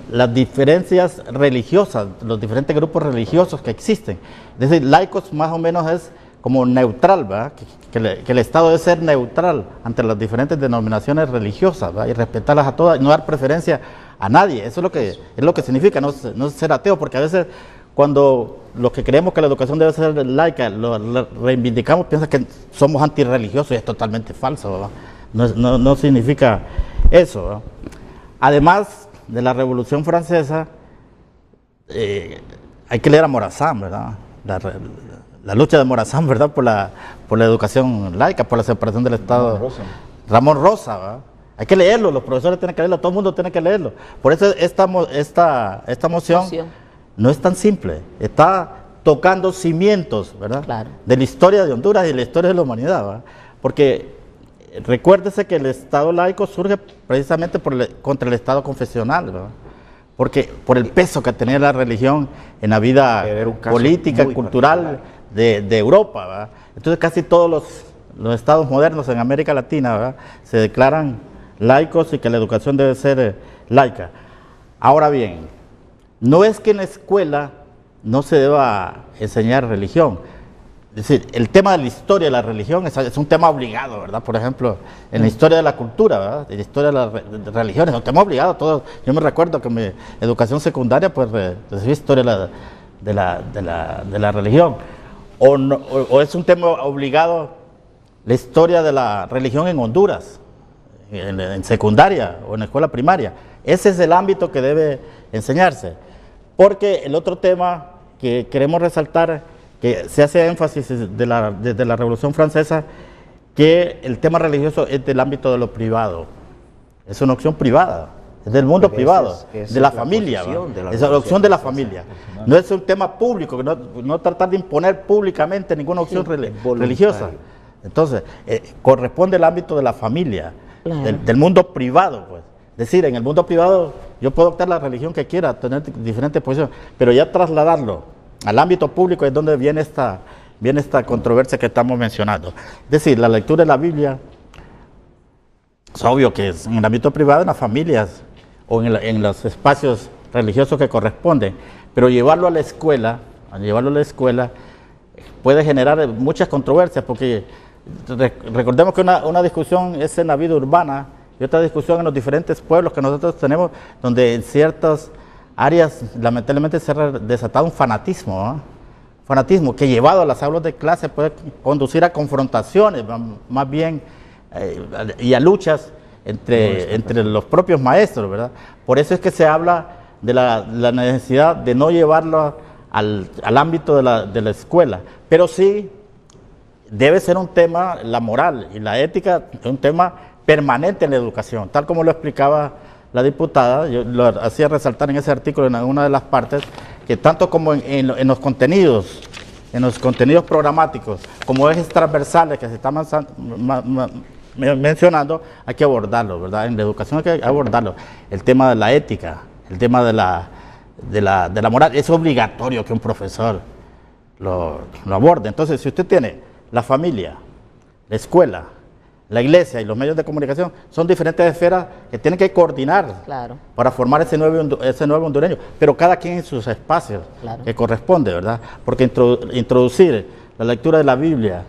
las diferencias religiosas, los diferentes grupos religiosos que existen. Es decir, laicos más o menos es como neutral, ¿verdad? Que el Estado debe ser neutral ante las diferentes denominaciones religiosas, ¿verdad? Y respetarlas a todas y no dar preferencia a nadie. Eso es lo que significa, no ser ateo, porque a veces cuando los que creemos que la educación debe ser laica, lo reivindicamos, piensan que somos antirreligiosos y es totalmente falso, ¿verdad? No significa eso, ¿verdad? Además de la Revolución Francesa, hay que leer a Morazán, ¿verdad? La lucha de Morazán, ¿verdad? Por la educación laica, por la separación del Estado. Ramón Rosa, ¿verdad? Hay que leerlo, los profesores tienen que leerlo, todo el mundo tiene que leerlo. Por eso esta moción no es tan simple, está tocando cimientos, ¿verdad? Claro. De la historia de Honduras y la historia de la humanidad, ¿verdad? Porque recuérdese que el Estado laico surge precisamente contra el Estado confesional, ¿verdad? Porque por el peso que tenía la religión en la vida política y cultural de Europa, ¿verdad? Entonces casi todos los estados modernos en América Latina, ¿verdad? Se declaran laicos y que la educación debe ser laica. Ahora bien, no es que en la escuela no se deba enseñar religión. Es decir, el tema de la historia de la religión es un tema obligado, ¿verdad? Por ejemplo, en la historia de la cultura, ¿verdad? En la historia de las religiones, es un tema obligado. Todos, yo me recuerdo que en mi educación secundaria, pues, recibí historia de la religión. O es un tema obligado la historia de la religión en Honduras, en secundaria o en la escuela primaria. Ese es el ámbito que debe enseñarse. Porque el otro tema que queremos resaltar, que se hace énfasis desde la Revolución Francesa, que el tema religioso es del ámbito de lo privado. Es una opción privada, es del mundo privado, de la familia. Es la opción de la familia. No es un tema público, no tratar de imponer públicamente ninguna opción religiosa. Entonces, corresponde al ámbito de la familia, del mundo privado, pues. Es decir, en el mundo privado yo puedo optar la religión que quiera, tener diferentes posiciones, pero ya trasladarlo al ámbito público es donde viene esta controversia que estamos mencionando. Es decir, la lectura de la Biblia, es obvio que es en el ámbito privado, en las familias o en los espacios religiosos que corresponden, pero llevarlo a la escuela puede generar muchas controversias, porque recordemos que una discusión es en la vida urbana y otra discusión en los diferentes pueblos que nosotros tenemos, donde en ciertas áreas lamentablemente se ha desatado un fanatismo, ¿no? Fanatismo que llevado a las aulas de clase puede conducir a confrontaciones más bien y a luchas entre los propios maestros, ¿verdad? Por eso es que se habla de la necesidad de no llevarlo al ámbito de la escuela, pero sí debe ser un tema, la moral y la ética, un tema permanente en la educación, tal como lo explicaba la diputada. Yo lo hacía resaltar en ese artículo en alguna de las partes, que tanto como en los contenidos programáticos, como ejes transversales que se están mencionando, hay que abordarlo, ¿verdad? En la educación hay que abordarlo. El tema de la ética, el tema de la moral, es obligatorio que un profesor lo aborde. Entonces, si usted tiene la familia, la escuela, la iglesia y los medios de comunicación, son diferentes esferas que tienen que coordinar para formar ese nuevo hondureño, pero cada quien en sus espacios que corresponde, ¿verdad? Porque introducir la lectura de la Biblia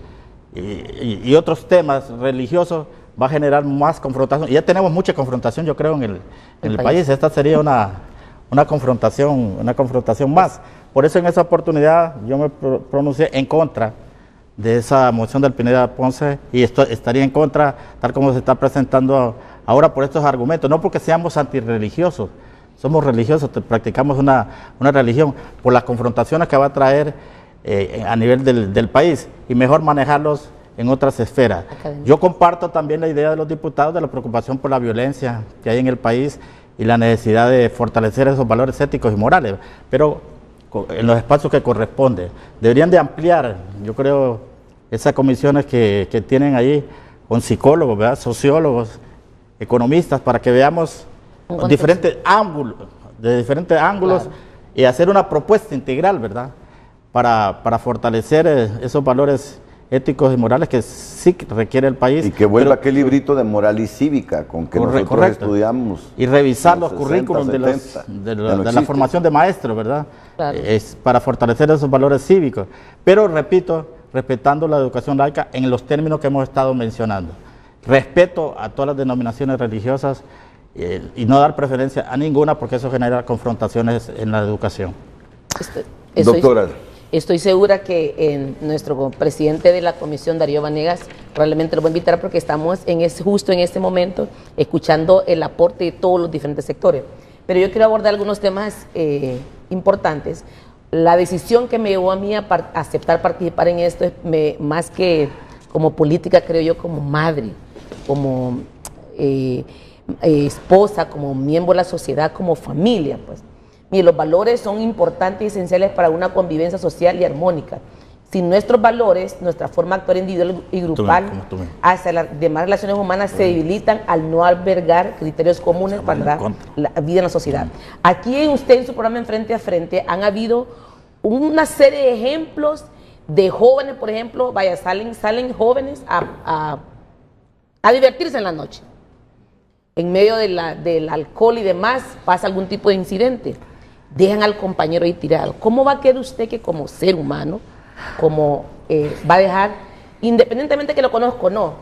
y otros temas religiosos va a generar más confrontación. Y ya tenemos mucha confrontación, yo creo, en el país. Esta sería una confrontación más. Por eso en esa oportunidad yo me pronuncié en contra de esa moción del Pineda Ponce y estaría en contra, tal como se está presentando ahora, por estos argumentos. No porque seamos antirreligiosos, somos religiosos, practicamos una religión, por las confrontaciones que va a traer a nivel del país, y mejor manejarlos en otras esferas. Yo comparto también la idea de los diputados de la preocupación por la violencia que hay en el país y la necesidad de fortalecer esos valores éticos y morales, pero en los espacios que corresponde. Deberían de ampliar, yo creo, esas comisiones que tienen ahí con psicólogos, ¿verdad? Sociólogos, economistas, para que veamos diferentes ángulos y hacer una propuesta integral, ¿verdad? Para fortalecer esos valores éticos y morales que sí requiere el país. Y que vuelva aquel librito de moral y cívica con que nosotros estudiamos. Y revisar los currículums de la formación de maestros, ¿verdad? Es para fortalecer esos valores cívicos. Pero, repito, respetando la educación laica en los términos que hemos estado mencionando. Respeto a todas las denominaciones religiosas y no dar preferencia a ninguna, porque eso genera confrontaciones en la educación. Doctora. Estoy segura que nuestro presidente de la comisión, Darío Vanegas, probablemente lo voy a invitar porque estamos justo en este momento escuchando el aporte de todos los diferentes sectores. Pero yo quiero abordar algunos temas importantes. La decisión que me llevó a mí a aceptar participar en esto es más que como política, creo yo, como madre, como esposa, como miembro de la sociedad, como familia, pues. Mire, los valores son importantes y esenciales para una convivencia social y armónica. Sin nuestros valores, nuestra forma de actuar individual y grupal hacia las demás relaciones humanas se debilitan al no albergar criterios comunes para la vida en la sociedad. Aquí usted en su programa en Frente a Frente han habido una serie de ejemplos de jóvenes, por ejemplo, salen jóvenes a divertirse en la noche. En medio del alcohol y demás pasa algún tipo de incidente. Dejan al compañero ahí tirado. ¿Cómo va a querer usted que como ser humano, va a dejar, independientemente que lo conozca o no,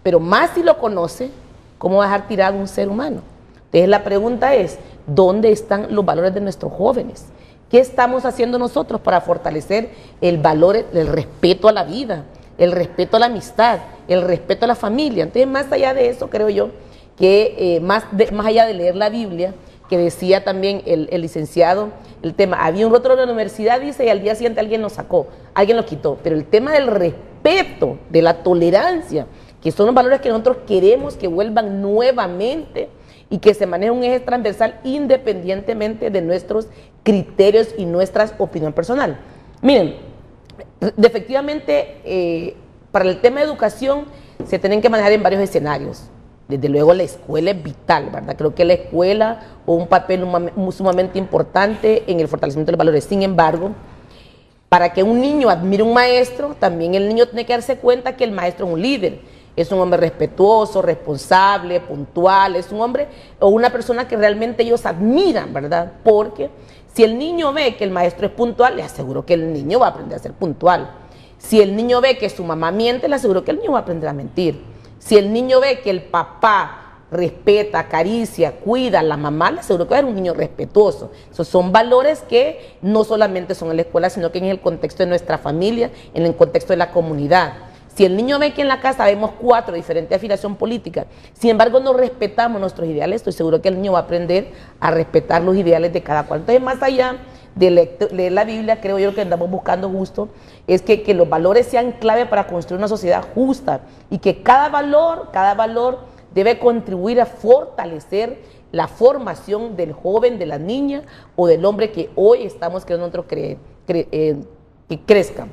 pero más si lo conoce, cómo va a dejar tirado un ser humano? Entonces la pregunta es, ¿dónde están los valores de nuestros jóvenes? ¿Qué estamos haciendo nosotros para fortalecer el valor, el respeto a la vida, el respeto a la amistad, el respeto a la familia? Entonces, más allá de eso, creo yo, que más allá de leer la Biblia, que decía también el licenciado, el tema, había un rótulo de la universidad, dice, y al día siguiente alguien lo sacó, alguien lo quitó, pero el tema del respeto, de la tolerancia, que son los valores que nosotros queremos que vuelvan nuevamente y que se maneje un eje transversal independientemente de nuestros criterios y nuestra opinión personal. Miren, efectivamente, para el tema de educación se tienen que manejar en varios escenarios. Desde luego la escuela es vital, ¿verdad? Creo que la escuela juega un papel sumamente importante en el fortalecimiento de los valores. Sin embargo, para que un niño admire un maestro, también el niño tiene que darse cuenta que el maestro es un líder. Es un hombre respetuoso, responsable, puntual, es un hombre o una persona que realmente ellos admiran, ¿verdad? Porque si el niño ve que el maestro es puntual, le aseguro que el niño va a aprender a ser puntual. Si el niño ve que su mamá miente, le aseguro que el niño va a aprender a mentir. Si el niño ve que el papá respeta, acaricia, cuida a la mamá, le aseguro que va a ser un niño respetuoso. Esos son valores que no solamente son en la escuela, sino que en el contexto de nuestra familia, en el contexto de la comunidad. Si el niño ve que en la casa vemos 4 diferentes afiliación política, sin embargo no respetamos nuestros ideales, estoy seguro que el niño va a aprender a respetar los ideales de cada cual. Entonces, más allá de leer la Biblia, creo yo que andamos buscando justo es que los valores sean clave para construir una sociedad justa y que cada valor debe contribuir a fortalecer la formación del joven, de la niña o del hombre que hoy estamos queriendo nosotros que crezcan.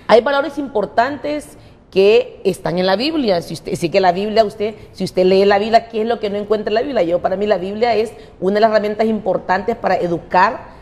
Hay valores importantes que están en la Biblia. Si usted, sí que la Biblia, si usted lee la Biblia, ¿qué es lo que no encuentra en la Biblia? Para mí la Biblia es una de las herramientas importantes para educar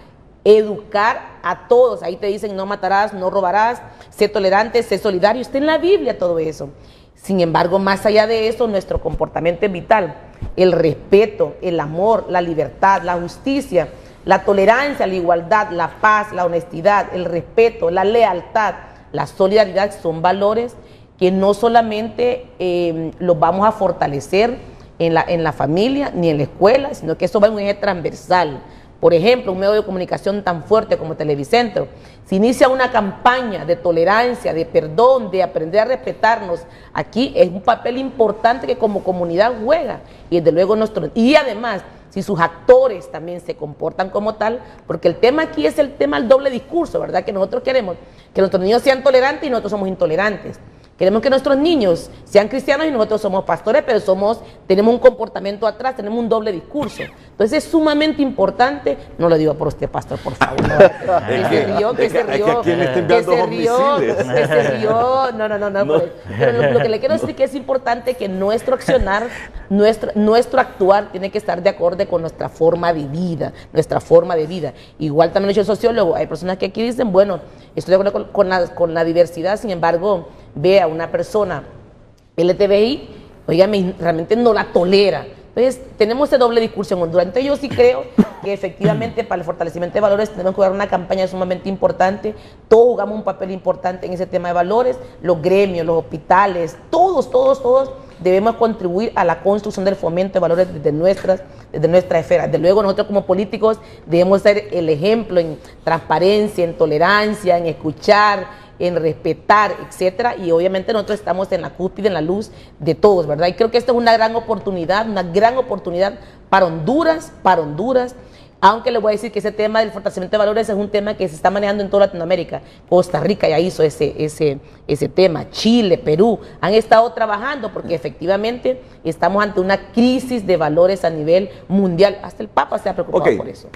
a todos. Ahí te dicen no matarás, no robarás, sé tolerante, sé solidario. Está en la Biblia todo eso. Sin embargo, más allá de eso, nuestro comportamiento es vital. El respeto, el amor, la libertad, la justicia, la tolerancia, la igualdad, la paz, la honestidad, el respeto, la lealtad, la solidaridad son valores que no solamente los vamos a fortalecer en la familia ni en la escuela, sino que eso va en un eje transversal. Por ejemplo, un medio de comunicación tan fuerte como Televicentro, si inicia una campaña de tolerancia, de perdón, de aprender a respetarnos, aquí es un papel importante que como comunidad juega. Y desde luego y además, si sus actores también se comportan como tal, porque el tema aquí es el tema del doble discurso, ¿verdad? Que nosotros queremos que nuestros niños sean tolerantes y nosotros somos intolerantes. Queremos que nuestros niños sean cristianos y nosotros somos pastores, pero tenemos un comportamiento atrás, tenemos un doble discurso. Entonces es sumamente importante, no lo digo por usted, pastor, por favor. No, que se rió. No. Pero lo que le quiero decir es que es importante que nuestro accionar, nuestro actuar tiene que estar de acorde con nuestra forma de vida, Igual también lo ha dicho el sociólogo, hay personas que aquí dicen, bueno, estoy de acuerdo con la diversidad, sin embargo, ve a una persona LGTBI, realmente no la tolera. Entonces, tenemos ese doble discurso en Honduras. Entonces, yo sí creo que efectivamente para el fortalecimiento de valores tenemos que jugar una campaña sumamente importante. Todos jugamos un papel importante en ese tema de valores, los gremios, los hospitales, todos debemos contribuir a la construcción del fomento de valores desde nuestra esfera. Desde luego, nosotros como políticos debemos ser el ejemplo en transparencia, en tolerancia, en escuchar, en respetar, etcétera, y obviamente nosotros estamos en la cúspide, en la luz de todos, ¿verdad? Y creo que esta es una gran oportunidad para Honduras, aunque le voy a decir que ese tema del fortalecimiento de valores es un tema que se está manejando en toda Latinoamérica. Costa Rica ya hizo ese tema, Chile, Perú, han estado trabajando porque efectivamente estamos ante una crisis de valores a nivel mundial. Hasta el Papa se ha preocupado por eso.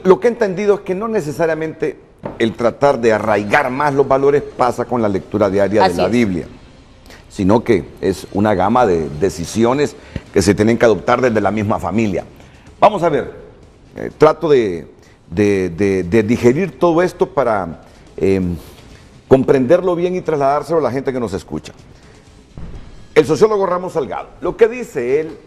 Lo que he entendido es que no necesariamente el tratar de arraigar más los valores pasa con la lectura diaria de la Biblia, sino que es una gama de decisiones que se tienen que adoptar desde la misma familia. Vamos a ver, trato de digerir todo esto para comprenderlo bien y trasladárselo a la gente que nos escucha. El sociólogo Ramos Salgado, lo que dice él,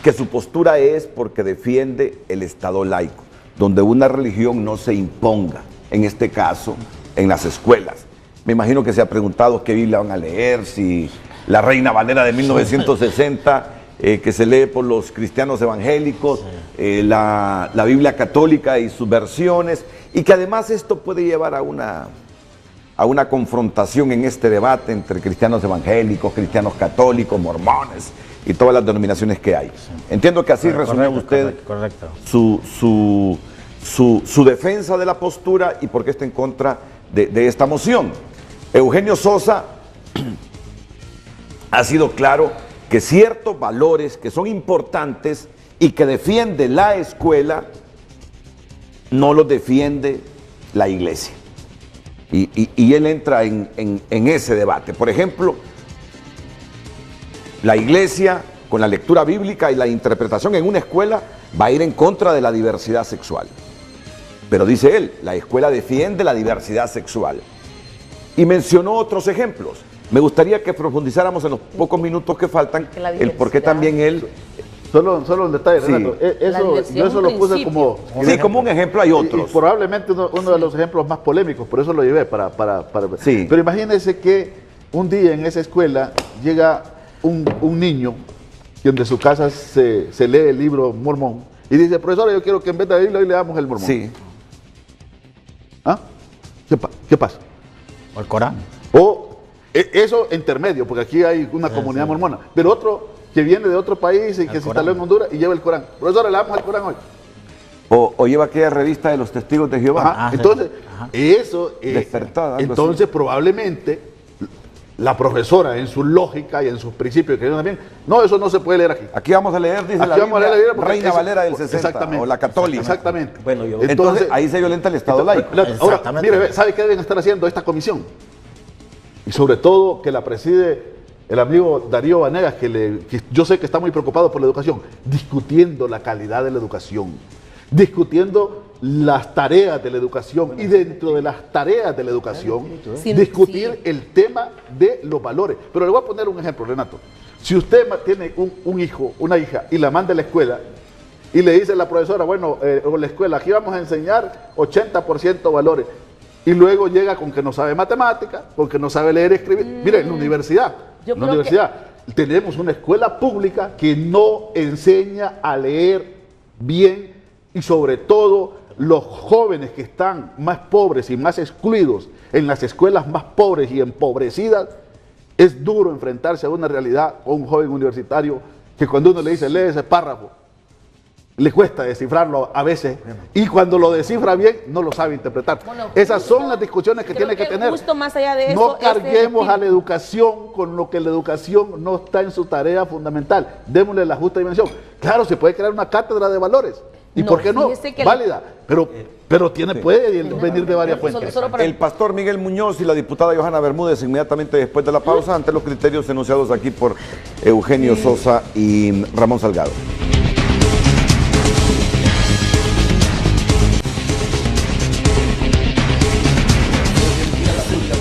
que su postura es porque defiende el Estado laico, donde una religión no se imponga, en este caso, en las escuelas. Me imagino que se ha preguntado qué Biblia van a leer, si la Reina Valera de 1960, que se lee por los cristianos evangélicos, la Biblia católica y sus versiones, y que además esto puede llevar a una confrontación en este debate entre cristianos evangélicos, cristianos católicos, mormones y todas las denominaciones que hay. Entiendo que así resume usted su defensa de la postura y por qué está en contra de esta moción. Eugenio Sosa ha sido claro que ciertos valores que son importantes y que defiende la escuela, no los defiende la iglesia. Y él entra en ese debate. Por ejemplo, la iglesia, con la lectura bíblica y la interpretación en una escuela, va a ir en contra de la diversidad sexual. Pero dice él, la escuela defiende la diversidad sexual. Y mencionó otros ejemplos. Me gustaría que profundizáramos en los pocos minutos que faltan el por qué también él... Solo un detalle, Renato. Yo eso lo puse como... Sí, como un ejemplo, hay otros. Y probablemente uno de los ejemplos más polémicos, por eso lo llevé para sí. Pero imagínense que un día en esa escuela llega un niño que de su casa se lee el libro mormón y dice, profesor, yo quiero que en vez de la Biblia hoy leamos el mormón. Sí. ¿Ah? ¿Qué pasa? O el Corán. O eso intermedio, porque aquí hay una comunidad mormona. Pero otro que viene de otro país y que se instaló en Honduras y lleva el Corán. Profesor, leamos el Corán hoy. O lleva aquella revista de los testigos de Jehová. Entonces, eso... entonces, probablemente... La profesora, en su lógica y en sus principios, que también, no, eso no se puede leer aquí. Aquí vamos a leer, dice la Biblia, Reina Valera del 60, o la católica. Exactamente. Bueno, entonces, ahí se violenta el Estado laico. Ahora, mire, ¿sabe qué deben estar haciendo esta comisión? sobre todo que la preside el amigo Darío Vanegas, que yo sé que está muy preocupado por la educación, discutiendo la calidad de la educación, discutiendo las tareas de la educación y dentro de las tareas de la educación, discutir el tema de los valores. Pero le voy a poner un ejemplo, Renato. Si usted tiene un hijo, una hija, y la manda a la escuela, y le dice a la profesora, bueno, en la escuela, aquí vamos a enseñar 80% valores, y luego llega con que no sabe matemática, con que no sabe leer y escribir. Mire, en la universidad, tenemos una escuela pública que no enseña a leer bien, y sobre todo los jóvenes que están más pobres y más excluidos en las escuelas más pobres y empobrecidas, es duro enfrentarse a una realidad con un joven universitario que cuando uno le dice lee ese párrafo, le cuesta descifrarlo a veces, y cuando lo descifra bien no lo sabe interpretar. Bueno, esas son las discusiones que tiene que tener. Justo más allá de no carguemos a la educación con lo que la educación no está en su tarea fundamental. Démosle la justa dimensión. Claro, se puede crear una cátedra de valores. ¿Y por qué no? Válida. Pero puede venir de varias fuentes. El pastor Miguel Muñoz y la diputada Johanna Bermúdez inmediatamente después de la pausa ante los criterios enunciados aquí por Eugenio Sosa y Ramón Salgado.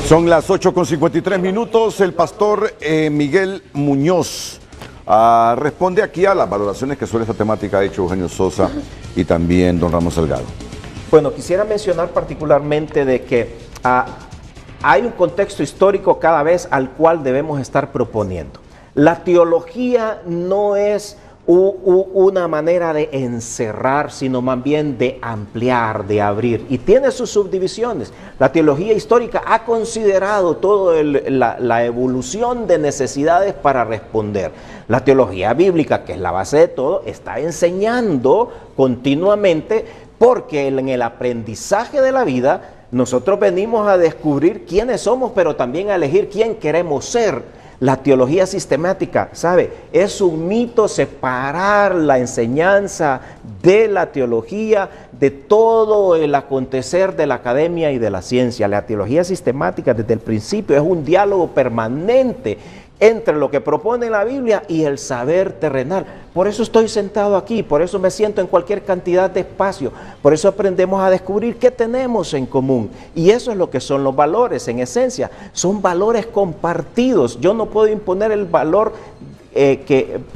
Son las 8:53. El pastor Miguel Muñoz responde aquí a las valoraciones que sobre esta temática ha hecho Eugenio Sosa y también don Ramón Salgado. Bueno, quisiera mencionar particularmente de que hay un contexto histórico cada vez al cual debemos estar proponiendo. La teología no es una manera de encerrar, sino más bien de ampliar, de abrir, y tiene sus subdivisiones. La teología histórica ha considerado toda la evolución de necesidades para responder. La teología bíblica, que es la base de todo, está enseñando continuamente, porque en el aprendizaje de la vida nosotros venimos a descubrir quiénes somos, pero también a elegir quién queremos ser. La teología sistemática, ¿sabe? Es un mito separar la enseñanza de la teología, de todo el acontecer de la academia y de la ciencia. La teología sistemática desde el principio es un diálogo permanente entre lo que propone la Biblia y el saber terrenal. Por eso estoy sentado aquí, por eso me siento en cualquier cantidad de espacio, por eso aprendemos a descubrir qué tenemos en común. Y eso es lo que son los valores, en esencia, son valores compartidos. Yo no puedo imponer el valor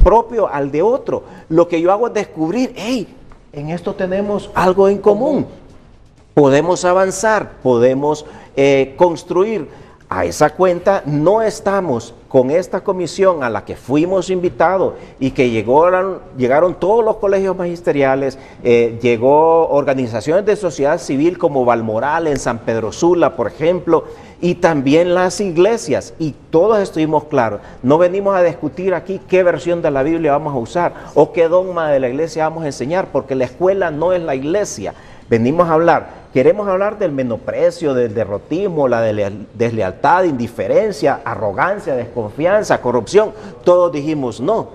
propio al de otro. Lo que yo hago es descubrir, hey, en esto tenemos algo en común. Podemos avanzar, podemos construir. A esa cuenta no estamos con esta comisión a la que fuimos invitados y que llegaron todos los colegios magisteriales, llegó organizaciones de sociedad civil como Balmoral en San Pedro Sula, por ejemplo, y también las iglesias, y todos estuvimos claros. No venimos a discutir aquí qué versión de la Biblia vamos a usar o qué dogma de la iglesia vamos a enseñar, porque la escuela no es la iglesia. Venimos a hablar. Queremos hablar del menosprecio, del derrotismo, la deslealtad, indiferencia, arrogancia, desconfianza, corrupción. Todos dijimos no.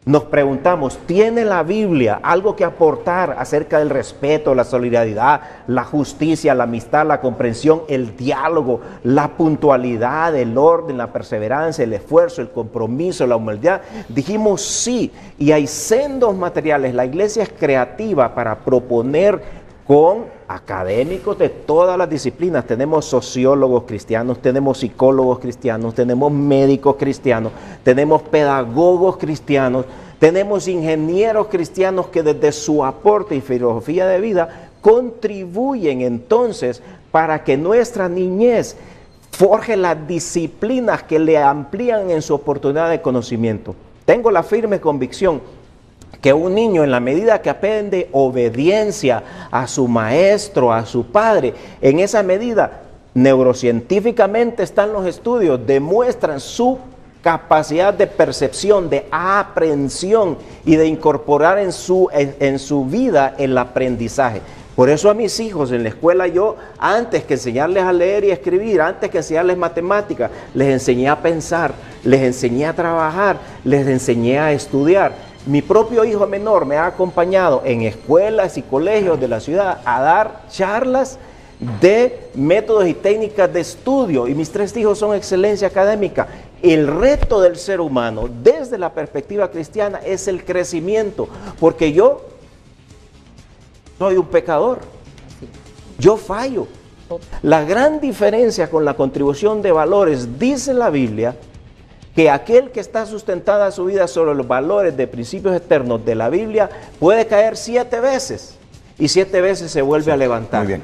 Nos preguntamos, ¿tiene la Biblia algo que aportar acerca del respeto, la solidaridad, la justicia, la amistad, la comprensión, el diálogo, la puntualidad, el orden, la perseverancia, el esfuerzo, el compromiso, la humildad? Dijimos sí, y hay sendos materiales. La iglesia es creativa para proponer con académicos de todas las disciplinas. Tenemos sociólogos cristianos, tenemos psicólogos cristianos, tenemos médicos cristianos, tenemos pedagogos cristianos, tenemos ingenieros cristianos que desde su aporte y filosofía de vida contribuyen entonces para que nuestra niñez forje las disciplinas que le amplían en su oportunidad de conocimiento. Tengo la firme convicción que un niño, en la medida que aprende obediencia a su maestro, a su padre, en esa medida, neurocientíficamente están los estudios, demuestran su capacidad de percepción, de aprehensión y de incorporar en su vida el aprendizaje. Por eso a mis hijos en la escuela yo, antes que enseñarles a leer y escribir, antes que enseñarles matemáticas, les enseñé a pensar, les enseñé a trabajar, les enseñé a estudiar. Mi propio hijo menor me ha acompañado en escuelas y colegios de la ciudad a dar charlas de métodos y técnicas de estudio, y mis 3 hijos son excelencia académica. El reto del ser humano desde la perspectiva cristiana es el crecimiento, porque yo soy un pecador, yo fallo. La gran diferencia con la contribución de valores, dice la Biblia, que aquel que está sustentada su vida sobre los valores de principios eternos de la Biblia puede caer 7 veces y 7 veces se vuelve a levantar. Muy bien.